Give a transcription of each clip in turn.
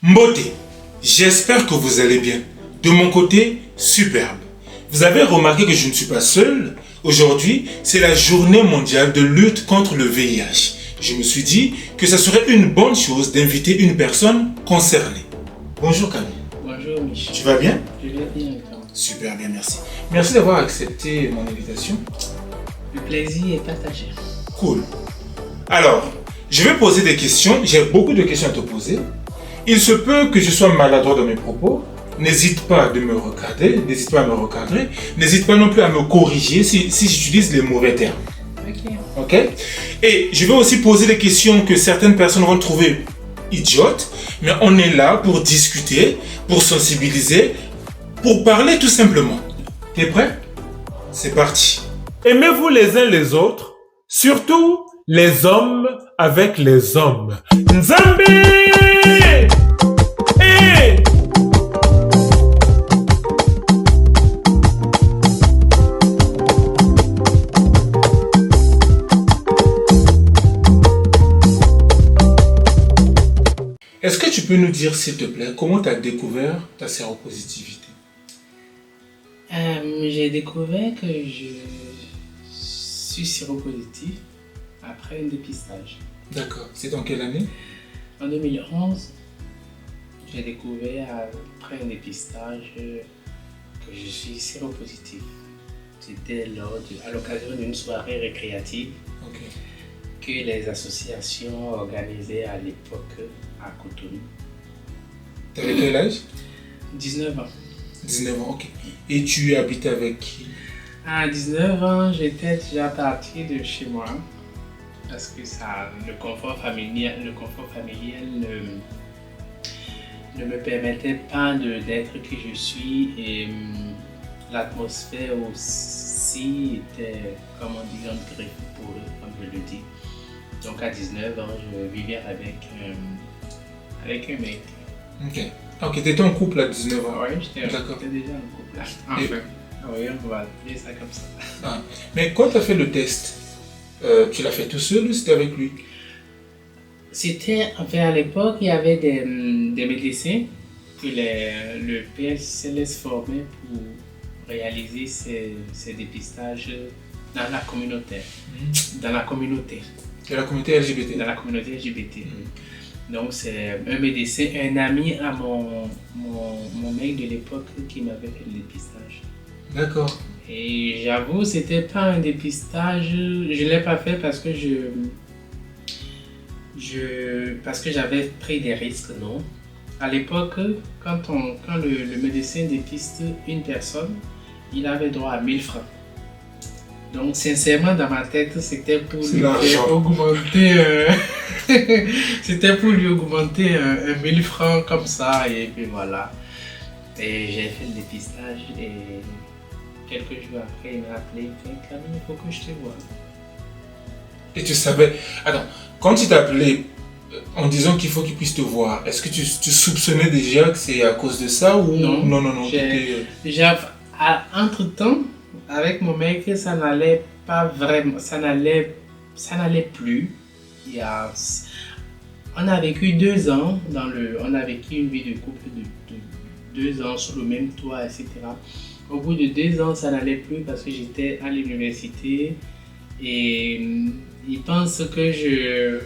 Mbote, j'espère que vous allez bien. De mon côté, superbe. Vous avez remarqué que je ne suis pas seul. Aujourd'hui, c'est la journée mondiale de lutte contre le VIH. Je me suis dit que ça serait une bonne chose d'inviter une personne concernée. Bonjour Camille. Bonjour Michel. Tu vas bien? Je vais bien. Super bien, merci. Merci d'avoir accepté mon invitation. Le plaisir est partagé. Cool. Alors, je vais poser des questions. J'ai beaucoup de questions à te poser. Il se peut que je sois maladroit dans mes propos. N'hésite pas à me recadrer. N'hésite pas à me recadrer. N'hésite pas non plus à me corriger si j'utilise les mauvais termes. Ok. Et je vais aussi poser des questions que certaines personnes vont trouver idiotes. Mais on est là pour discuter, pour sensibiliser, pour parler tout simplement. T'es prêt? C'est parti. Aimez-vous les uns les autres, surtout les hommes avec les hommes. Nzambi! Hey! Est-ce que tu peux nous dire, s'il te plaît, comment tu as découvert ta séropositivité? J'ai découvert que je suis séropositif après un dépistage. D'accord. C'est en quelle année? En 2011, j'ai découvert après un dépistage que je suis séropositif. C'était à l'occasion d'une soirée récréative que les associations organisaient à l'époque à Cotonou. Tu avais quel âge? 19 ans. 19 ans, ok. Et tu habitais avec qui? À 19 ans, j'étais déjà parti de chez moi parce que le confort familial ne me permettait pas d'être qui je suis et l'atmosphère aussi était, comme on dit, un griffe pour eux, comme je le dis. Donc à 19 ans, je vivais avec un mec. Ok, t'étais en couple à 19 ans. Oui, j'étais déjà en couple. Enfin, oui, on va appeler ça comme ça. Ah. Mais quand tu as fait le test, tu l'as fait tout seul ou c'était avec lui? À l'époque, il y avait des médecins que le PSLS formait pour réaliser ces dépistages dans la communauté. Dans la communauté. De la communauté LGBT? Dans la communauté LGBT. Donc c'est un médecin, un ami à mon mec de l'époque qui m'avait fait le dépistage. D'accord. Et j'avoue, c'était pas un dépistage, je l'ai pas fait parce que parce que j'avais pris des risques, non. À l'époque, quand le médecin dépiste une personne, il avait droit à 1000 francs. Donc sincèrement, dans ma tête, c'était pour lui augmenter c'était pour lui augmenter un 1000 francs comme ça, et puis voilà. Et j'ai fait le dépistage et quelques jours après, il m'a appelé, il m'a dit « Camille, il faut que je te voie. » Et tu savais... Attends, quand il t'a appelé en disant qu'il faut qu'il puisse te voir, est-ce que tu soupçonnais déjà que c'est à cause de ça ou... Non. Entre-temps, avec mon mec, ça n'allait pas vraiment, ça n'allait plus. On a vécu 2 ans on a vécu une vie de couple de 2 ans sous le même toit, etc. Au bout de 2 ans, ça n'allait plus parce que j'étais à l'université et il pense que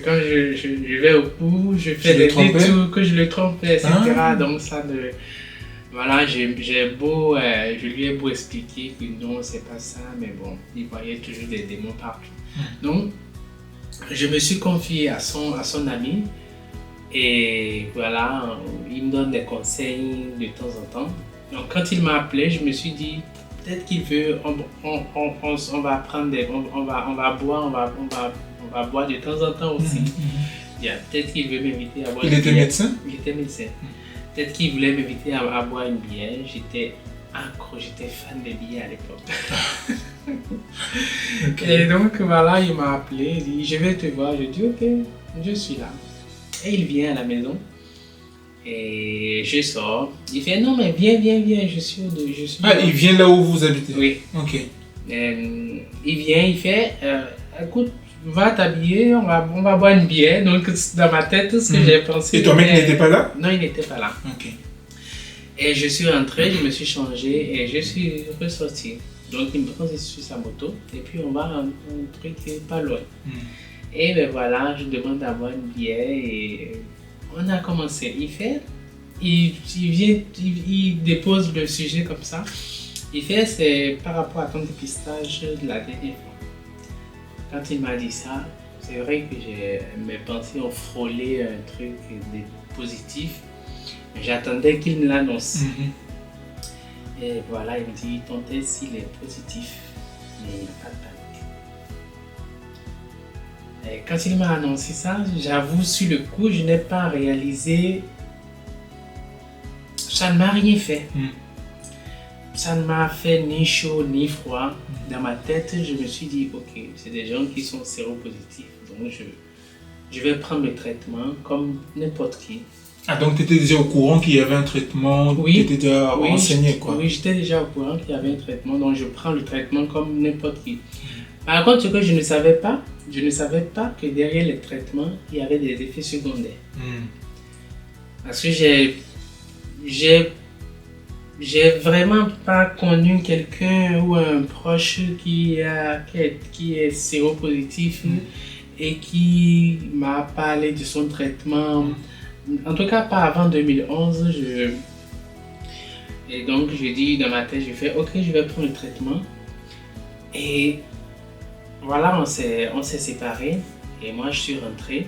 quand je vais au cours, je fais des détours, que je le trompais, etc. Donc ça ne... Voilà, je lui ai beau expliquer que non, c'est pas ça, mais bon, il voyait toujours des démons partout. Donc, je me suis confié à son ami et voilà, il me donne des conseils de temps en temps. Donc, quand il m'a appelé, je me suis dit, peut-être qu'il veut, on va prendre on va boire de temps en temps aussi. Peut-être qu'il veut m'inviter à boire une bière. Il était médecin? Il était médecin. Peut-être qu'il voulait m'inviter à boire une bière. J'étais fan des bières à l'époque. Et donc voilà, il m'a appelé, il dit je vais te voir. Je dis ok, je suis là. Et il vient à la maison. Et je sors. Il fait non mais viens, je suis il vient là où vous habitez? Oui. Ok. Il vient, il fait écoute, va t'habiller, on va boire une bière. Donc, dans ma tête, tout ce que j'ai pensé. Et ton mec n'était pas là? Non, il n'était pas là. Ok. Et je suis rentré, je me suis changé et je suis ressorti. Donc, il me prend sur sa moto et puis on va à un truc pas loin. Et ben voilà, je demande d'avoir une bière et on a commencé. Il dépose le sujet comme ça. Il fait, c'est par rapport à ton dépistage de la dernière fois. Quand il m'a dit ça, c'est vrai que mes pensées ont frôlé un truc positif. J'attendais qu'il me l'annonce. Et voilà, il me dit, ton test il est positif, mais il n'y a pas de panique. Et quand il m'a annoncé ça, j'avoue, sur le coup, je n'ai pas réalisé. Ça ne m'a rien fait. Ça ne m'a fait ni chaud ni froid. Dans ma tête, je me suis dit, ok, c'est des gens qui sont séropositifs. Donc, je vais prendre le traitement comme n'importe qui. Ah, donc tu étais déjà au courant qu'il y avait un traitement? Oui. Tu étais déjà renseigné, quoi. Oui, j'étais déjà au courant qu'il y avait un traitement. Donc, je prends le traitement comme n'importe qui. Par contre, ce que je ne savais pas que derrière les traitements, il y avait des effets secondaires. Parce que j'ai vraiment pas connu quelqu'un ou un proche qui est séropositif et qui m'a parlé de son traitement. En tout cas, pas avant 2011. Et donc, j'ai dit dans ma tête, j'ai fait ok, je vais prendre le traitement. Et voilà, on s'est séparés. Et moi, je suis rentré.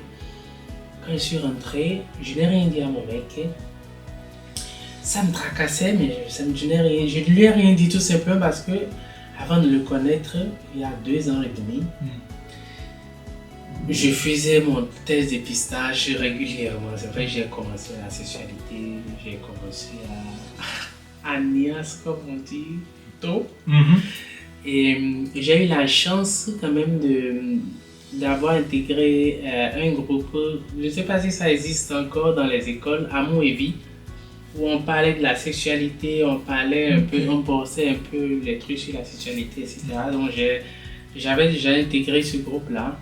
Quand je suis rentré, je n'ai rien dit à mon mec. Ça me tracassait, mais je ne lui ai rien dit tout simplement parce que, avant de le connaître, il y a 2 ans et demi, je faisais mon test de dépistage régulièrement. C'est vrai que j'ai commencé la sexualité, j'ai commencé à niaise, comme on dit, tôt. Et j'ai eu la chance quand même d'avoir intégré un groupe, je ne sais pas si ça existe encore dans les écoles, Amour et Vie, où on parlait de la sexualité, on parlait un peu, on pensait un peu les trucs sur la sexualité, etc. Donc j'avais déjà intégré ce groupe-là.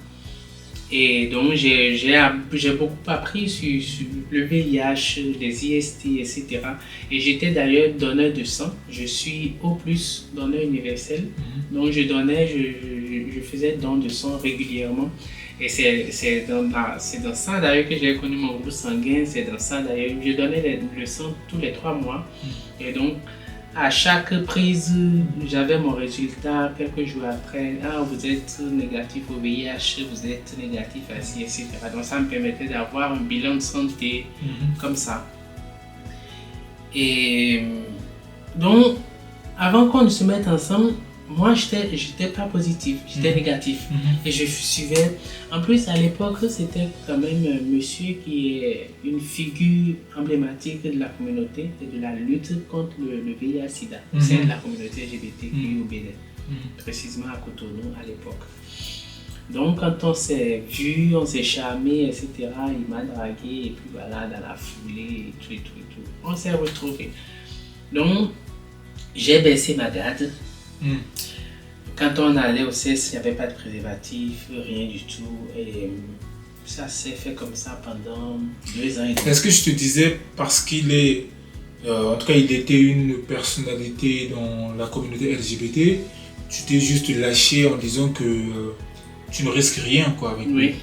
Et donc j'ai beaucoup appris sur le VIH, les IST, etc. Et j'étais d'ailleurs donneur de sang. Je suis au plus donneur universel. Donc je faisais don de sang régulièrement. Et c'est dans ça d'ailleurs que j'ai connu mon groupe sanguin. C'est dans ça d'ailleurs que je donnais le sang tous les 3 mois. Et donc à chaque prise, j'avais mon résultat quelques jours après. Ah, vous êtes négatif au VIH, vous êtes négatif à ci, etc. Donc ça me permettait d'avoir un bilan de santé comme ça. Et donc, avant qu'on ne se mette ensemble, moi, j'étais pas positif, j'étais négatif. Et je suivais. En plus, à l'époque, c'était quand même un monsieur qui est une figure emblématique de la communauté et de la lutte contre le VIH-Sida au sein de la communauté LGBTQ au Bénin, précisément à Cotonou à l'époque. Donc, quand on s'est vu, on s'est charmé, etc., il m'a dragué et puis voilà, dans la foulée, et tout. On s'est retrouvés. Donc, j'ai baissé ma garde. Quand on allait au CES, il n'y avait pas de préservatif, rien du tout. Et ça s'est fait comme ça pendant 2 ans et demi. Est-ce que je te disais parce qu'il est, en tout cas, il était une personnalité dans la communauté LGBT, tu t'es juste lâché en disant que tu ne risques rien, quoi, avec lui? Oui,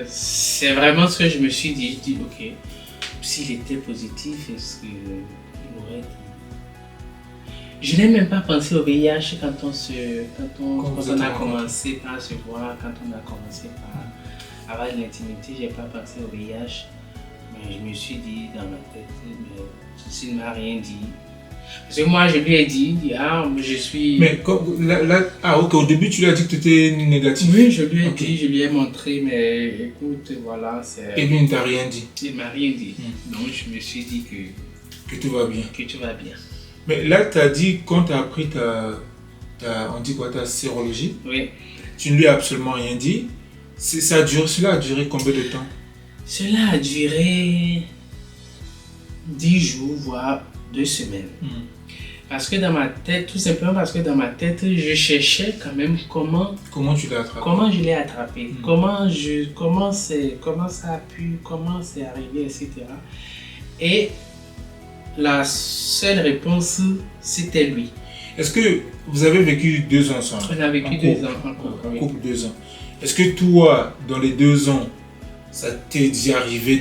c'est vraiment ce que je me suis dit. Je dis, ok, s'il était positif, est-ce qu'il aurait... Je n'ai même pas pensé au VIH quand on a commencé par se voir, quand on a commencé par avoir de l'intimité, je n'ai pas pensé au VIH. Mais je me suis dit dans ma tête, mais s'il ne m'a rien dit. Parce que moi je lui ai dit, ah, je suis... Mais ok, au début tu lui as dit que tu étais négatif? Oui, je lui ai dit, je lui ai montré, mais écoute, voilà, c'est... Et lui il ne t'a rien dit? Il ne m'a rien dit. Donc je me suis dit que tout va bien. Que tout va bien. Mais là, tu as dit, quand tu as appris on dit quoi, ta sérologie, oui. Tu ne lui as absolument rien dit. Cela a duré combien de temps? Cela a duré 10 jours, voire 2 semaines. Parce que dans ma tête, tout simplement parce que dans ma tête, je cherchais quand même comment tu l'as attrapé? je l'ai attrapé, comment c'est arrivé, etc. Et la seule réponse, c'était lui. Est-ce que vous avez vécu 2 ans ensemble? On a vécu 2 ans en couple. En couple 2 ans. Est-ce que toi, dans les 2 ans, ça t'est déjà arrivé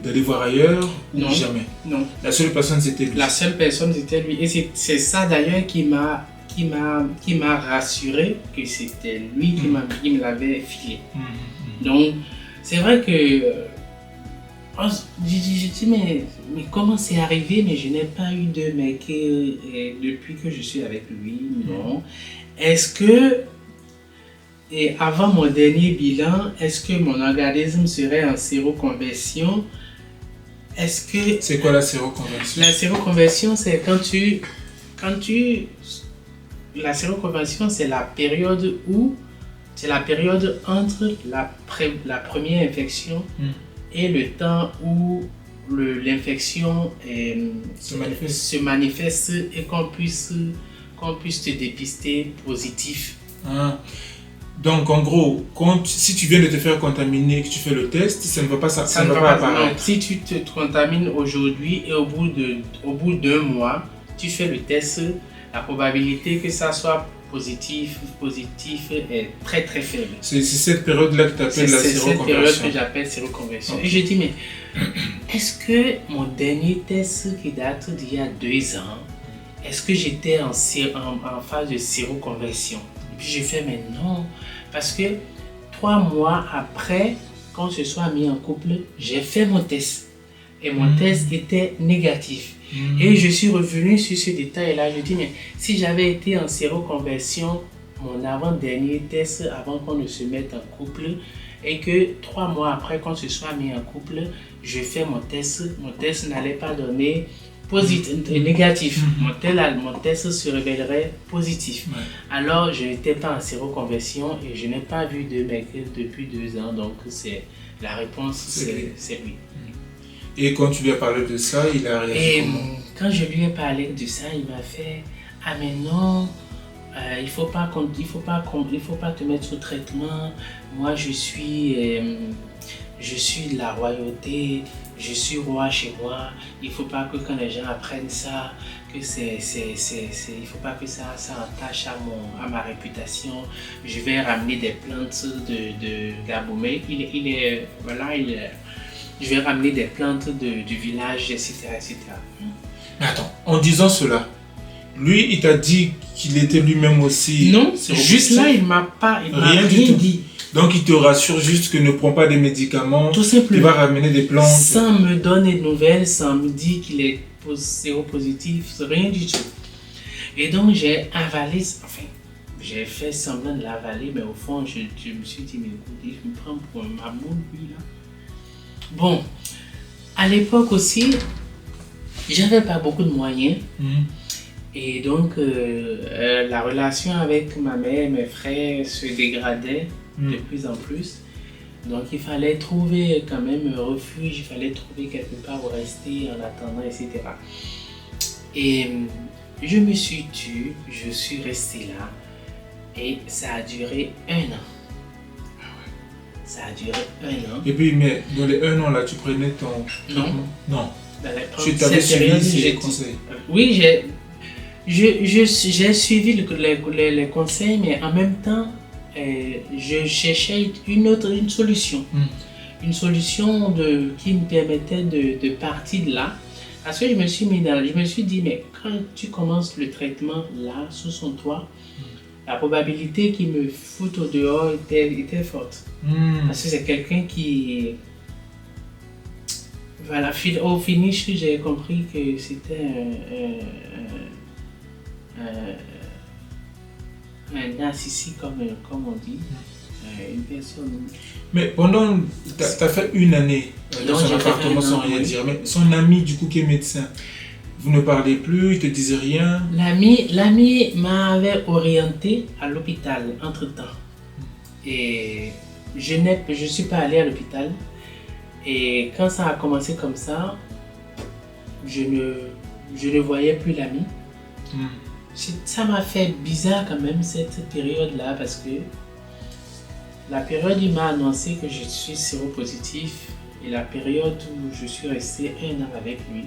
d'aller voir ailleurs ou Non. jamais? Non. La seule personne, c'était lui. La seule personne, c'était lui. Et c'est ça d'ailleurs qui m'a rassuré que c'était lui qui me l'avait filé. Donc, c'est vrai que j'ai dit, mais comment c'est arrivé? Mais je n'ai pas eu de mec depuis que je suis avec lui. Non. Est-ce que, et avant mon dernier bilan, est-ce que mon organisme serait en séroconversion? Est-ce que... C'est quoi la séroconversion? La séroconversion, c'est la séroconversion, c'est la période entre la première infection et le temps où l'infection se manifeste et qu'on puisse te dépister positif. Ah. Donc en gros, si tu viens de te faire contaminer, que tu fais le test, ça ne va pas apparaître. Non, si tu te contamines aujourd'hui et au bout d'1 mois, tu fais le test, la probabilité que ça soit positif est très très faible. C'est cette période-là que tu appelles la séroconversion. C'est cette période que j'appelle séroconversion. Okay. Et je dis, mais est-ce que mon dernier test qui date d'il y a 2 ans, est-ce que j'étais en phase de séroconversion? Et puis j'ai fait, mais non, parce que 3 mois après, quand on se soit mis en couple, j'ai fait mon test. Et mon test était négatif. Et je suis revenu sur ce détail-là. Je dis, mais si j'avais été en séroconversion, mon avant-dernier test, avant qu'on ne se mette en couple, et que 3 mois après qu'on se soit mis en couple, je fais mon test n'allait pas donner négatif. Mon test se révélerait positif. Ouais. Alors, je n'étais pas en séroconversion et je n'ai pas vu de mec depuis 2 ans. Donc, la réponse, c'est lui. Et quand tu lui as parlé de ça, il a réagi comment? Quand je lui ai parlé de ça, il m'a fait « Ah mais non, il faut pas te mettre sous traitement. Moi, je suis de la royauté, je suis roi chez moi. Il faut pas que quand les gens apprennent ça, que il faut pas que ça entache à ma réputation. Je vais ramener des plantes de Gaboumé. Je vais ramener des plantes du village, etc. etc. » Mais attends, en disant cela, lui, il t'a dit qu'il était lui-même aussi... Non, juste là, il m'a rien dit. Donc, il te rassure juste que ne prends pas des médicaments. Tout simplement. Il va ramener des plantes. Sans me donner de nouvelles, sans me dire qu'il est séropositif, rien du tout. Et donc, j'ai avalé, j'ai fait semblant de l'avaler, mais au fond, je me suis dit, mais écoutez, je me prends pour un maboule, lui, là. Bon, à l'époque aussi, j'avais pas beaucoup de moyens. Et donc, la relation avec ma mère, mes frères se dégradait de plus en plus. Donc, il fallait trouver quand même un refuge, il fallait trouver quelque part où rester en attendant, etc. Et je me suis tue, je suis resté là. Et ça a duré 1 an. Ça a duré 1 an. Et puis, mais dans les 1 an là, tu prenais ton... Non. Tu t'avais suivi ces conseils? Oui, j'ai suivi les conseils, mais en même temps, je cherchais une solution. Une solution qui me permettait de partir de là. Parce que je me suis dit, mais quand tu commences le traitement là, sous son toit, la probabilité qu'il me foute au dehors était forte. Parce que c'est quelqu'un qui... Voilà, au finish, j'ai compris que c'était un narcissique, comme on dit. Une personne... Mais pendant... Tu as fait 1 année dans son appartement sans rien dire. Mais son ami, du coup, qui est médecin, vous ne parlez plus, il te disait rien? L'ami m'avait orienté à l'hôpital entre-temps. Et je ne suis pas allé à l'hôpital. Et quand ça a commencé comme ça, je ne voyais plus l'ami. Ça m'a fait bizarre quand même cette période-là parce que la période où il m'a annoncé que je suis séropositif et la période où je suis resté 1 an avec lui,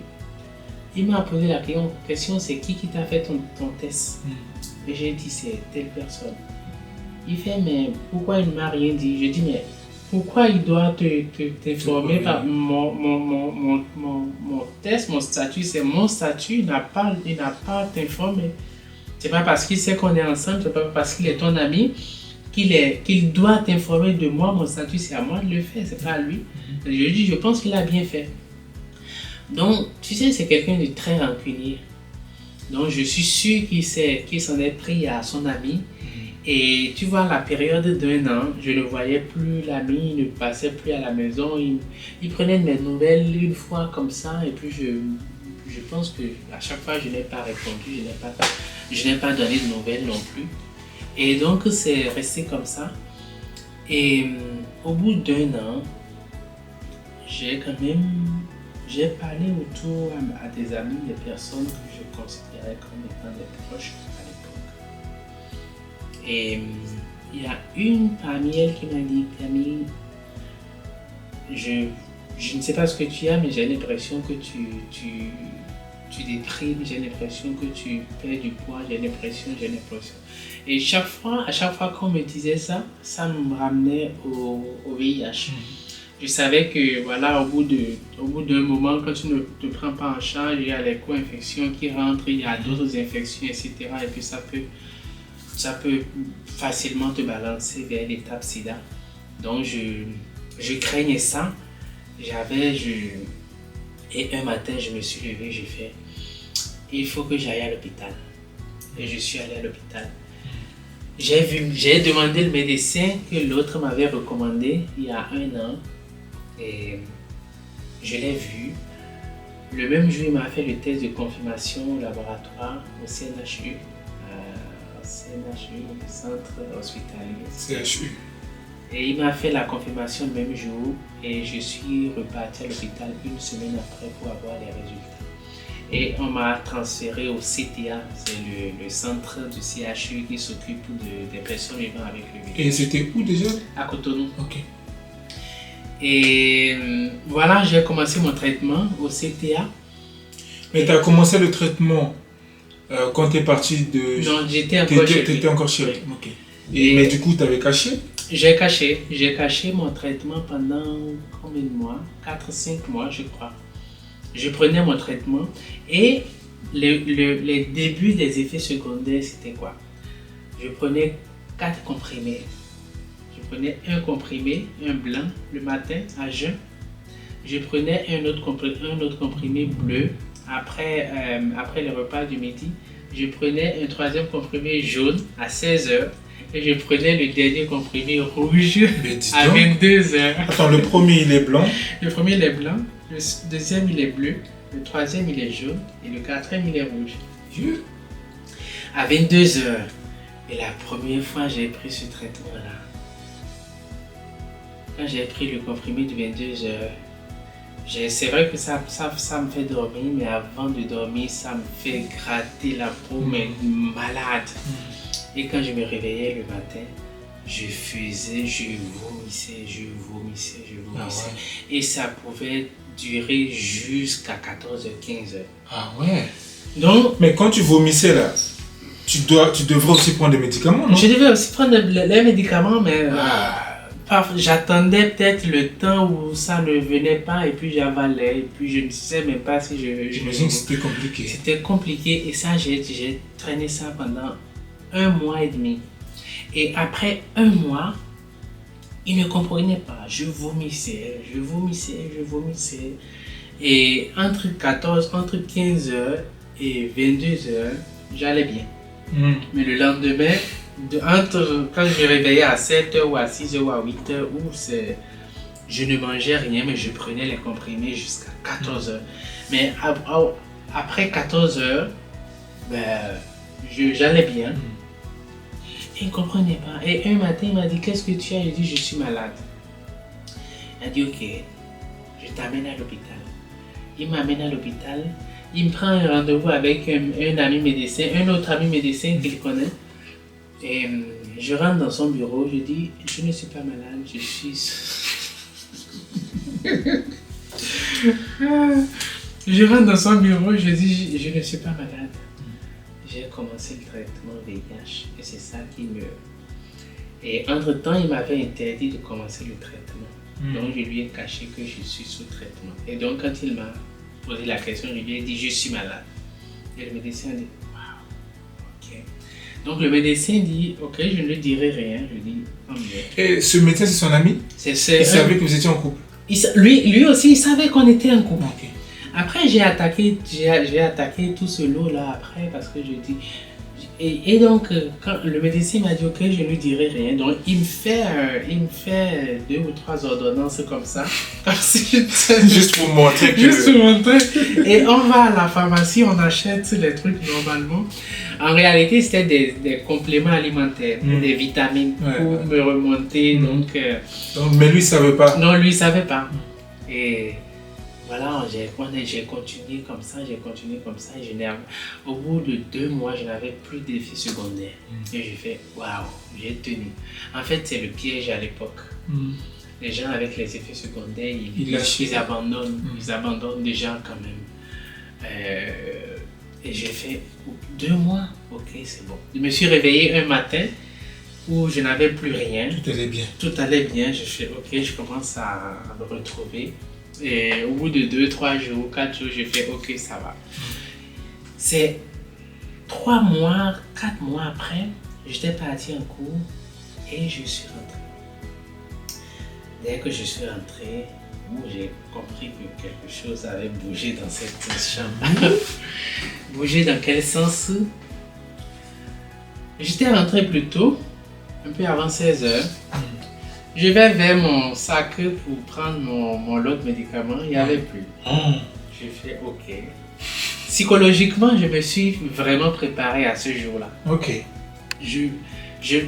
il m'a posé la question, c'est qui t'a fait ton test? Et j'ai dit, c'est telle personne. Il fait, mais pourquoi il ne m'a rien dit? Je dis, mais pourquoi il doit t'informer par mon test, mon statut? C'est mon statut, il n'a pas à t'informer. C'est pas parce qu'il sait qu'on est ensemble, c'est pas parce qu'il est ton ami qu'il doit t'informer de moi. Mon statut, c'est à moi de le faire, c'est pas à lui. Je lui dis, je pense qu'il a bien fait. Donc, tu sais, c'est quelqu'un de très rancunier. Donc, je suis sûr qu'il s'en est pris à son ami. Et tu vois, la période d'1 an, je ne voyais plus l'ami, il ne passait plus à la maison. Il prenait mes nouvelles une fois comme ça. Et puis, je pense que à chaque fois, je n'ai pas répondu, je n'ai pas donné de nouvelles non plus. Et donc, c'est resté comme ça. Et au bout d'1 an, j'ai parlé autour à des amis, des personnes que je considérais comme étant des proches à l'époque. Et il y a une parmi elles qui m'a dit, Camille, je ne sais pas ce que tu as, mais j'ai l'impression que tu déprimes, j'ai l'impression que tu perds du poids, j'ai l'impression. Et à chaque fois qu'on me disait ça, ça me ramenait au VIH. Je savais que voilà, au bout d'un moment, quand tu ne te prends pas en charge, il y a les co-infections qui rentrent, il y a d'autres infections, etc. Et puis ça peut facilement te balancer vers l'étape sida. Donc je craignais ça. Et un matin, je me suis levé, j'ai fait, il faut que j'aille à l'hôpital. Et je suis allé à l'hôpital. J'ai demandé le médecin que l'autre m'avait recommandé il y a 1 an. Et je l'ai vu. Le même jour, il m'a fait le test de confirmation au laboratoire au CNHU. CNHU, le centre hospitalier. CHU. Et il m'a fait la confirmation le même jour et je suis reparti à l'hôpital 1 semaine après pour avoir les résultats. Et on m'a transféré au CTA, c'est le centre du CHU qui s'occupe des personnes vivant avec le virus. Et c'était où déjà? À Cotonou. Ok. Et voilà, j'ai commencé mon traitement au CTA. Mais tu as commencé le traitement quand tu es parti de... Non, j'étais encore chez lui. Tu étais encore chez lui. Oui. Ok. Mais du coup, tu avais caché? J'ai caché mon traitement pendant combien de mois? 4-5 mois, je crois. Je prenais mon traitement et les débuts des effets secondaires, c'était quoi? Je prenais 4 comprimés. Je prenais un comprimé, un blanc, le matin à jeun. Je prenais un autre comprimé bleu après le repas du midi. Je prenais un 3e comprimé jaune à 16h. Et je prenais le dernier comprimé rouge à 22h. Attends, le premier il est blanc. Le premier il est blanc, le 2e il est bleu, le 3e il est jaune et le 4e il est rouge. À 22h. Et la première fois j'ai pris ce traitement-là, quand j'ai pris le comprimé de 22h, c'est vrai que ça me fait dormir, mais avant de dormir, ça me fait gratter la peau, mais malade. Et quand je me réveillais le matin, je vomissais. Ah ouais. Et ça pouvait durer jusqu'à 14h-15h. Ah ouais. Donc, mais quand tu vomissais là, tu devrais aussi prendre des médicaments, non? Je devais aussi prendre les médicaments, mais j'attendais peut-être le temps où ça ne venait pas et puis j'avalais. Et puis je ne sais même pas si J'imagine que c'était compliqué. C'était compliqué et ça, j'ai traîné ça pendant 1 mois et demi. Et après 1 mois, il ne comprenait pas. Je vomissais. Et entre 15h et 22h, j'allais bien. Mais le lendemain, quand je me réveillais à 7h ou à 6h ou à 8h, je ne mangeais rien, mais je prenais les comprimés jusqu'à 14h. Mais après 14h, j'allais bien. Il ne comprenait pas. Et un matin, il m'a dit, qu'est-ce que tu as? J'ai dit, je suis malade. Il a dit, ok, je t'amène à l'hôpital. Il m'amène à l'hôpital. Il me prend un rendez-vous avec un ami médecin, un autre ami médecin qu'il connaît. Et je rentre dans son bureau, je dis, je ne suis pas malade, je suis... Je rentre dans son bureau, je dis, je ne suis pas malade. J'ai commencé le traitement VIH et c'est ça qui me... Et entre-temps, il m'avait interdit de commencer le traitement. Donc, je lui ai caché que je suis sous traitement. Et donc, quand il m'a posé la question, je lui ai dit, je suis malade. Et le médecin a dit, waouh, ok. Donc, le médecin dit, ok, je ne lui dirai rien. Je lui dis, tant mieux. Et ce médecin, c'est son ami? Il savait que vous étiez en couple? Lui aussi, il savait qu'on était en couple. Ok. Après, j'ai attaqué tout ce lot-là après parce que je dis... Et donc, quand le médecin m'a dit, ok, je ne lui dirai rien. Donc, il me fait 2 ou 3 ordonnances comme ça. Juste pour montrer que... Juste pour montrer. Et on va à la pharmacie, on achète les trucs normalement. En réalité, c'était des compléments alimentaires, des vitamines pour me remonter. Donc, mais lui, il ne savait pas. Non, lui, il ne savait pas. Et... Voilà, j'ai continué comme ça. Au bout de 2 mois, je n'avais plus d'effets secondaires. Et j'ai fait, waouh, j'ai tenu. En fait, c'est le piège à l'époque. Les gens avec les effets secondaires, ils abandonnent déjà quand même. Et j'ai fait 2 mois, ok, c'est bon. Je me suis réveillé un matin où je n'avais plus rien. Tout allait bien. Je fais, ok, je commence à me retrouver. Et au bout de 2, 3 jours, 4 jours, j'ai fait ok, ça va. C'est 3 mois, 4 mois après, j'étais parti en cours et je suis rentré. Dès que je suis rentré, j'ai compris que quelque chose avait bougé dans cette chambre. Bougé dans quel sens? J'étais rentré plus tôt, un peu avant 16 heures. Je vais vers mon sac pour prendre mon lot de médicaments, il n'y avait plus. J'ai fait ok. Psychologiquement, je me suis vraiment préparé à ce jour-là. Ok.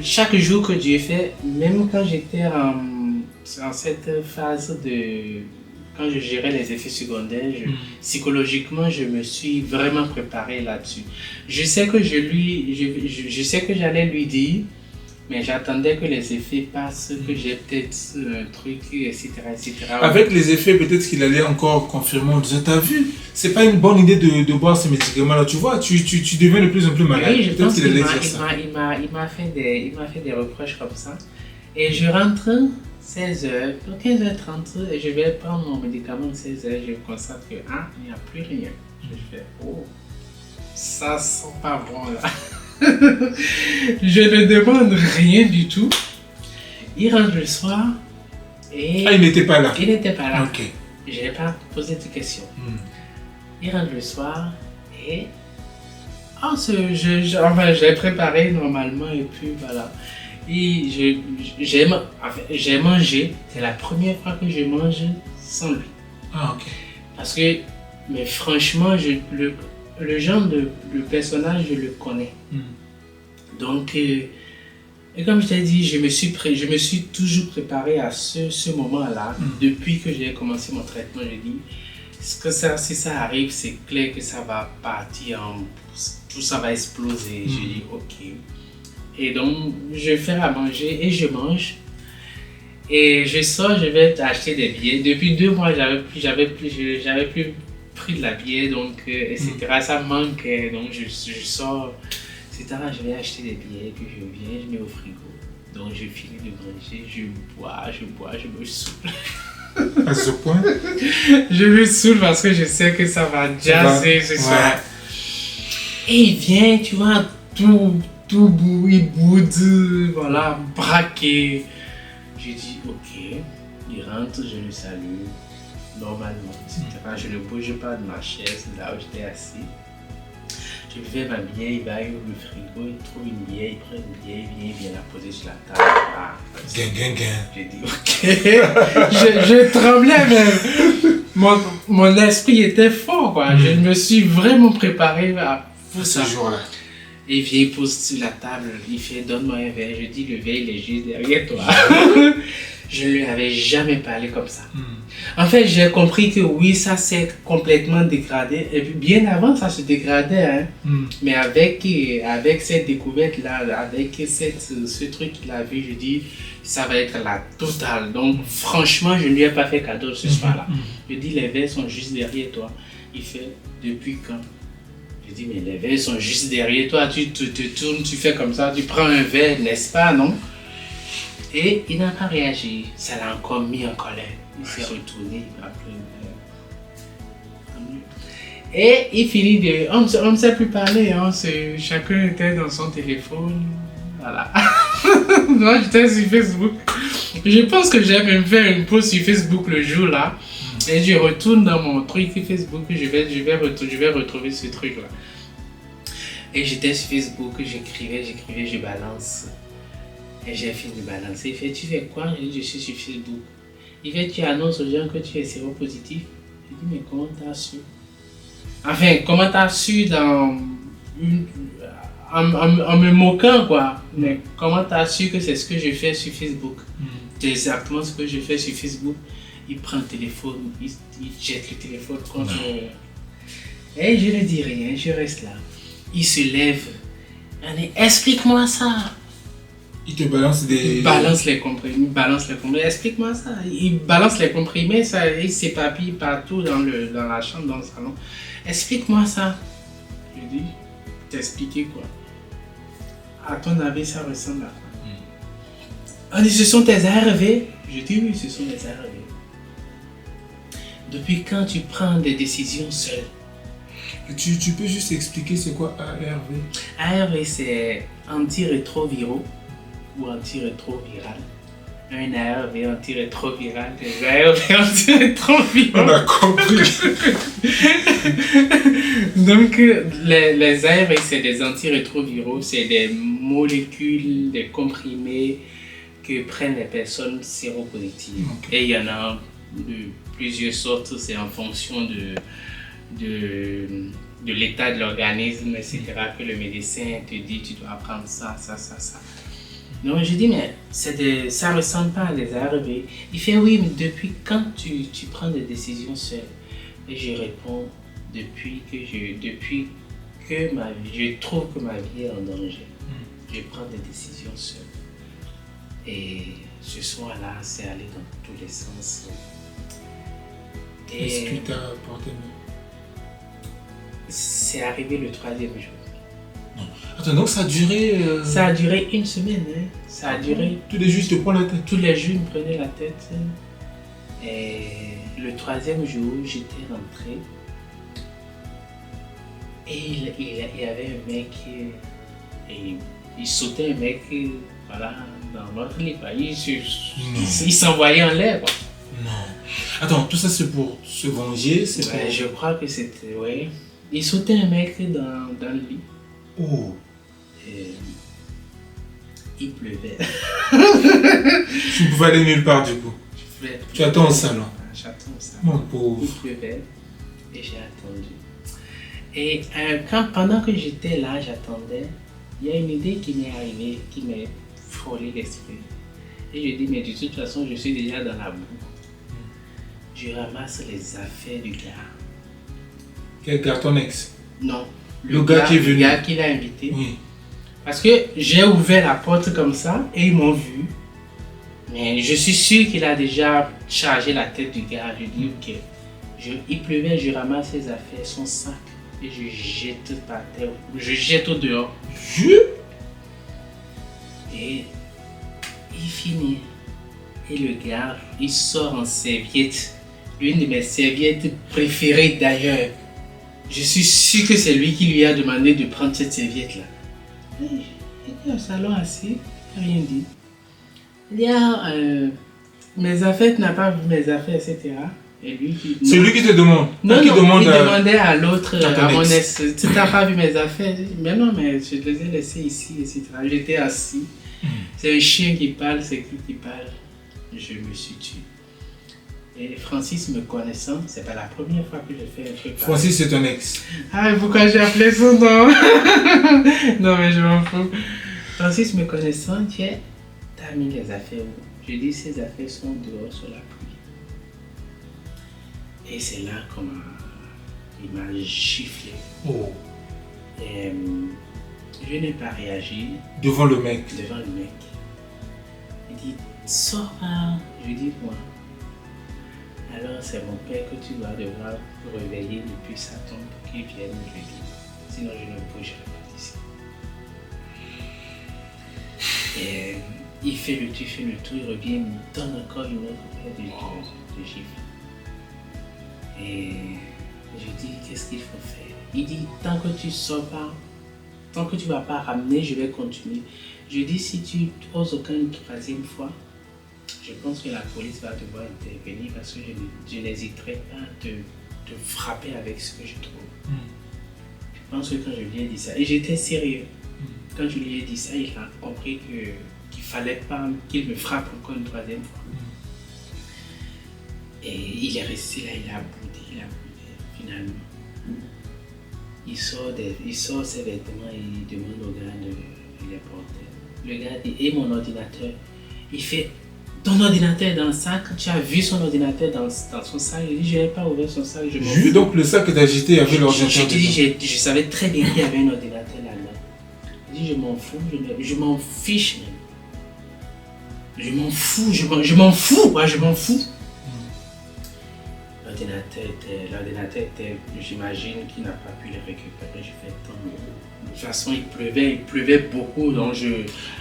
Chaque jour que Dieu fait, même quand j'étais en cette phase de... Quand je gérais les effets secondaires, psychologiquement, je me suis vraiment préparé là-dessus. Je sais que j'allais lui dire, mais j'attendais que les effets passent, que j'ai peut-être un truc, etc., etc. Avec les effets, peut-être qu'il allait encore confirmer en disant, t'as vu, c'est pas une bonne idée de boire ces médicaments-là, tu vois, tu deviens de plus en plus malade. Oui, je pense qu'il allait dire ça. Il m'a fait des reproches comme ça. Et je rentre 16h, 15h30, et je vais prendre mon médicament de 16h, je constate que, il n'y a plus rien. Je fais, oh, ça sent pas bon là. Je ne demande rien du tout. Il rentre le soir et... il n'était pas là. Il n'était pas là. Ok. Je n'ai pas posé de questions. Il rentre le soir et... j'ai préparé normalement et puis voilà. Et j'ai mangé. C'est la première fois que je mange sans lui. Ok. Parce que, mais franchement, le genre de personnage, je le connais. Donc, et comme je t'ai dit, je me suis toujours préparé à ce moment-là. Depuis que j'ai commencé mon traitement, je dis, si ça arrive, c'est clair que ça va partir, tout ça va exploser. Je dis, ok. Et donc, je vais faire à manger et je mange. Et je sors, je vais acheter des billets. Depuis 2 mois, j'avais plus pris de la bière, donc, etc. Ça me manquait, donc je sors, etc. Je vais acheter des billets, puis je viens, je mets au frigo. Donc je finis de manger, je bois, je me saoule. À ce point? Je me saoule parce que je sais que ça va jazzer ce soir. Et il vient, tu vois, tout il boude, voilà, braqué. Je dis ok, il rentre, je le salue. Normalement, etc. Je ne bouge pas de ma chaise, là où j'étais assis. Je fais ma bière, il va ouvrir le frigo, il trouve une bière, il prend une bière, il vient la poser sur la table. J'ai dit ok. je tremblais même. Mon esprit était fort, quoi. Je me suis vraiment préparé pour ce ça. jour-là. Et il vient, il pose sur la table, il fait donne-moi un verre. Je dis le verre il est juste derrière toi. Je ne lui avais jamais parlé comme ça. En fait, j'ai compris que oui, ça s'est complètement dégradé. Et puis bien avant, ça se dégradait. Hein. Mais avec cette découverte-là, avec ce truc qu'il a vu, je dis, ça va être la totale. Donc franchement, je ne lui ai pas fait cadeau ce soir-là. Je dis, les verres sont juste derrière toi. Il fait, depuis quand? Je dis, mais les verres sont juste derrière toi. Tu te tournes, tu fais comme ça, tu prends un verre, n'est-ce pas, non? Et il n'a pas réagi. Ça l'a encore mis en colère. Il s'est retourné après. Et il finit de... On ne sait plus parler. Hein. Chacun était dans son téléphone. Voilà. Moi, j'étais sur Facebook. Je pense que j'ai même fait une pause sur Facebook le jour-là. Et je retourne dans mon truc Facebook. Je vais retrouver ce truc-là. Et j'étais sur Facebook. J'écrivais, je balance. Et j'ai fini de balancer. Il fait, tu fais quoi? Je dis, je suis sur Facebook. Il fait, tu annonces aux gens que tu es séropositif. Je dis, mais comment t'as su? Enfin, comment t'as su en me moquant, quoi. Mais comment t'as su que c'est ce que je fais sur Facebook? C'est exactement ce que je fais sur Facebook. Il prend le téléphone, il jette le téléphone contre... Et je ne dis rien, je reste là. Il se lève. Il dit, explique-moi ça. Il te balance des... Il balance les comprimés. Explique-moi ça. Il balance les comprimés, ça, il s'épapille partout dans la chambre, dans le salon. Explique-moi ça. Je dis, t'expliquer quoi? À ton avis, ça ressemble à quoi? On dit, ce sont tes ARV? Je dis, oui, ce sont mes ARV. Depuis quand tu prends des décisions seul? Tu peux juste expliquer c'est quoi ARV? ARV, c'est antirétroviraux ou antirétroviral. Un ARV antirétroviral, des ARV antirétroviraux. On a compris. Donc, les ARV, c'est des antirétroviraux, c'est des molécules, des comprimés que prennent les personnes séropositives. Okay. Et il y en a de plusieurs sortes, c'est en fonction de l'état de l'organisme, etc., que le médecin te dit, tu dois prendre ça. Donc je dis, mais ça ne ressemble pas à des ARV. Il fait, oui, mais depuis quand tu prends des décisions seul? Et je réponds, depuis que je trouve que ma vie est en danger, je prends des décisions seul. Et ce soir-là, c'est allé dans tous les sens. Est-ce que tu as porté main? C'est arrivé le 3e jour. Non. Attends, donc ça a duré... Ça a duré une semaine. Hein. Ça a duré... Tous les jours, je te prends la tête? Tous les jours, il me prenait la tête. Et le 3e jour, j'étais rentré. Et il y avait un mec... Et il sautait un mec... Voilà, dans notre lit. Il s'envoyait en l'air. Quoi. Non. Attends, tout ça c'est pour se venger? Ouais, je crois que c'était... Ouais. Il sautait un mec dans le lit. Oh. Et il pleuvait. Tu pouvais aller nulle part du coup? Tu attends au salon? J'attends au salon. Mon pauvre. Il pleuvait et j'ai attendu. Et pendant que j'étais là, j'attendais, il y a une idée qui m'est arrivée, qui m'est frôlé l'esprit. Et je dis, mais de toute façon, je suis déjà dans la boue. Je ramasse les affaires du gars. Quel gars, ton ex? Non. Le gars qui est venu. Le gars qui l'a invité. Oui. Parce que j'ai ouvert la porte comme ça et ils m'ont vu. Mais je suis sûr qu'il a déjà chargé la tête du gars. Je dis, ok. Il pleuvait, je ramasse ses affaires, son sac et je jette par terre. Je jette au dehors. Et il finit. Et le gars, il sort en serviette. Une de mes serviettes préférées d'ailleurs. Je suis sûr que c'est lui qui lui a demandé de prendre cette serviette-là. Il est au salon assis, il n'a rien dit. Il dit, mes affaires, tu n'as pas vu mes affaires, etc. Et lui qui... C'est lui qui te demande? Non, il demandait à l'autre, à mon ex, tu n'as pas vu mes affaires? Mais non, mais je les ai laissées ici, etc. J'étais assis. C'est un chien qui parle, c'est qui parle? Je me suis tué. Et Francis me connaissant, c'est pas la première fois que je fais un truc. Francis, c'est ton ex. Ah, pourquoi j'ai appelé son nom? Non, mais je m'en fous. Francis me connaissant, tiens, t'as mis les affaires où? Je dis, ces affaires sont dehors sur la pluie. Et c'est là il m'a giflé. Oh. Et je n'ai pas réagi. Devant le mec. Devant le mec. Il dit, sors là. Je dis, moi. Alors c'est mon père que tu vas devoir réveiller depuis sa tombe pour qu'il vienne me le dire. Sinon je ne bougerai pas d'ici. Et il fait le tour, il revient, il me donne encore une autre paire de gifles. Et je dis, qu'est-ce qu'il faut faire? Il dit, tant que tu sors pas, tant que tu ne vas pas ramener, je vais continuer. Je dis, si tu oses aucun une troisième fois, je pense que la police va devoir intervenir parce que je n'hésiterai pas à te frapper avec ce que je trouve. Je pense que quand je lui ai dit ça, et j'étais sérieux, quand je lui ai dit ça, il a compris qu'il fallait pas qu'il me frappe encore une troisième fois. Et il est resté là, il a boudé, finalement. Il sort ses vêtements et il demande au gars de les porter. Le gars dit, et mon ordinateur? Il fait, ton ordinateur est dans le sac, tu as vu son ordinateur dans son sac? Il dit, je n'ai pas ouvert son sac. Donc le sac que tu as agité avait l'ordinateur dedans. Je savais très bien qu'il y avait un ordinateur là-dedans. Il dit, je m'en fous, je m'en fiche même. Je m'en fous. L'ordinateur était, j'imagine qu'il n'a pas pu le récupérer. Je fais tant mieux. De toute façon, il pleuvait beaucoup, donc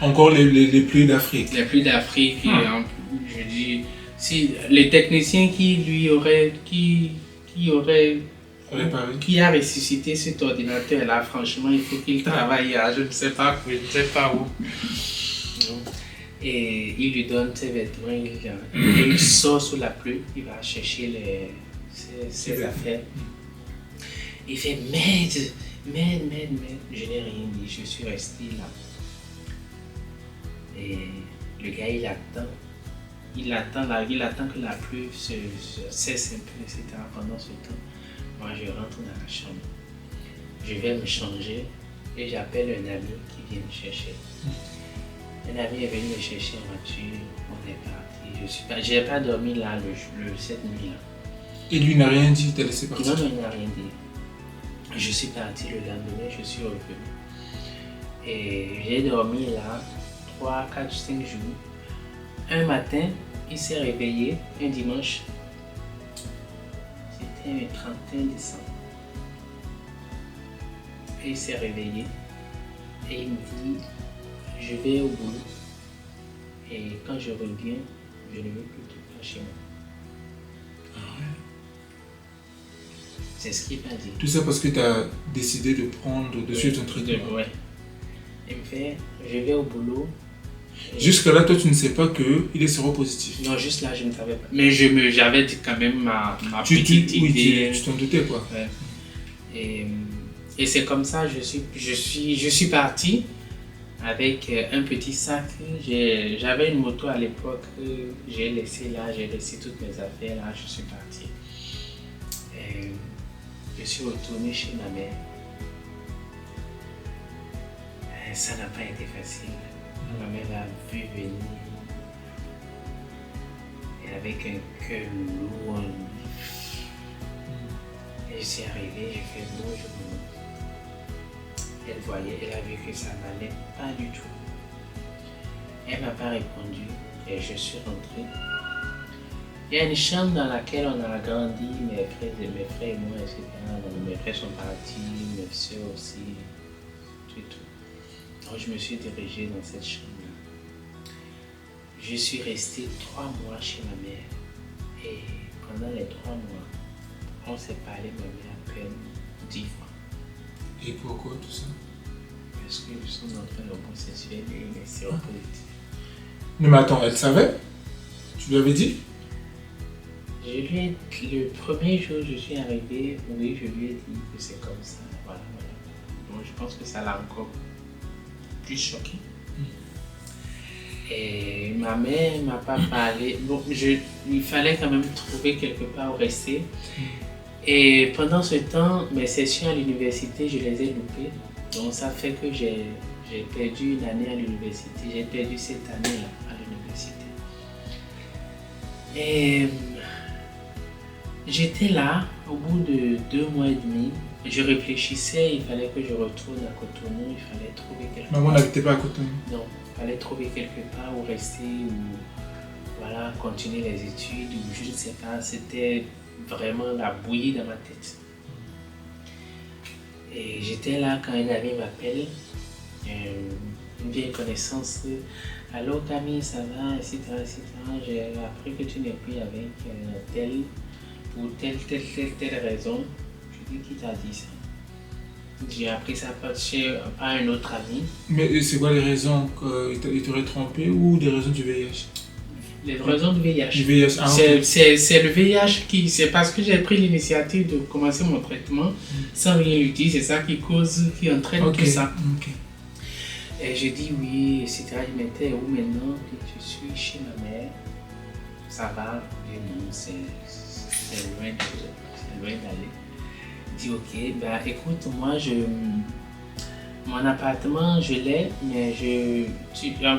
Encore les pluies d'Afrique. Les pluies d'Afrique, je dis, si les techniciens qui a ressuscité cet ordinateur là, franchement, il faut qu'il travaille à je ne sais pas où. Et il lui donne ses vêtements, il sort sous la pluie, il va chercher ses affaires. Il fait merde, je n'ai rien dit, je suis resté là. Et le gars il attend que la pluie cesse un peu, etc. Pendant ce temps, moi je rentre dans la chambre. Je vais me changer et j'appelle un ami qui vient me chercher. Un ami est venu me chercher en voiture, on est parti. Je n'ai pas dormi là cette nuit-là. Et lui n'a rien dit, t'as laissé partir? Non, il n'a rien dit. Je suis parti le lendemain, je suis revenu. Et j'ai dormi là 3, 4, 5 jours. Un matin, il s'est réveillé, un dimanche. C'était le 31 décembre. Et il s'est réveillé et il me dit, je vais au boulot. Et quand je reviens, je ne veux plus te voir chez moi. C'est ce qu'il m'a dit. Tout ça parce que tu as décidé de suivre ton traitement. Ouais. Il me fait, je vais au boulot. Jusque-là, toi, tu ne sais pas qu'il est séropositif. Non, juste là, je ne savais pas. Mais j'avais quand même ma petite idée. Oui, tu t'en doutais, quoi. Ouais. Et c'est comme ça, je suis parti avec un petit sac. J'avais une moto à l'époque, j'ai laissé toutes mes affaires là, je suis parti. Et je suis retourné chez ma mère. Et ça n'a pas été facile. Ma mère l'a vu venir. Et avec un cœur lourd. Et je suis arrivé, j'ai fait bonjour. Elle voyait, elle a vu que ça n'allait pas du tout. Elle ne m'a pas répondu et je suis rentré. Il y a une chambre dans laquelle on a grandi, mes frères et moi, etc. Donc, mes frères sont partis, mes soeurs aussi, tout et tout. Donc je me suis dirigé dans cette chambre-là. Je suis resté 3 mois chez ma mère. Et pendant les 3 mois, on s'est parlé, ma mère, à peine 10 fois. Et pourquoi tout ça? Parce que je suis entré dans homosexuel et il est séropositif. Non mais attends, elle savait? Tu lui avais dit? Le premier jour où je suis arrivé, oui, je lui ai dit que c'est comme ça. Voilà. Donc je pense que ça l'a encore plus choqué. Et ma mère m'a pas parlé. Bon, il fallait quand même trouver quelque part où rester. Et pendant ce temps, mes sessions à l'université, je les ai loupées. Donc ça fait que j'ai perdu une année à l'université. J'ai perdu cette année-là à l'université. Et j'étais là, au bout de 2 mois et demi. Je réfléchissais, il fallait que je retourne à Cotonou, il fallait trouver quelque part. Maman n'habitait pas à Cotonou. Non, il fallait trouver quelque part où rester, ou voilà, continuer les études, ou je ne sais pas, c'était vraiment la bouillie dans ma tête. Et j'étais là quand un ami m'appelle, une vieille connaissance, allô Camille, ça va, etc. J'ai appris que tu n'es plus avec tel, pour telle raison. Je dis, qui t'a dit ça? J'ai appris ça par un autre ami. Mais c'est quoi les raisons qu'il t'aurait trompé ou des raisons du VIH? Les raisons du VIH. Du VIH, ah, c'est le VIH qui, c'est parce que j'ai pris l'initiative de commencer mon traitement sans rien lui dire, c'est ça qui cause, qui entraîne tout ça. Okay. Et j'ai dit oui, etc. Je m'étais où maintenant? Puis je suis chez ma mère. Ça va? Et non, c'est loin d'aller. Je dis ok, bah écoute, moi mon appartement je l'ai, mais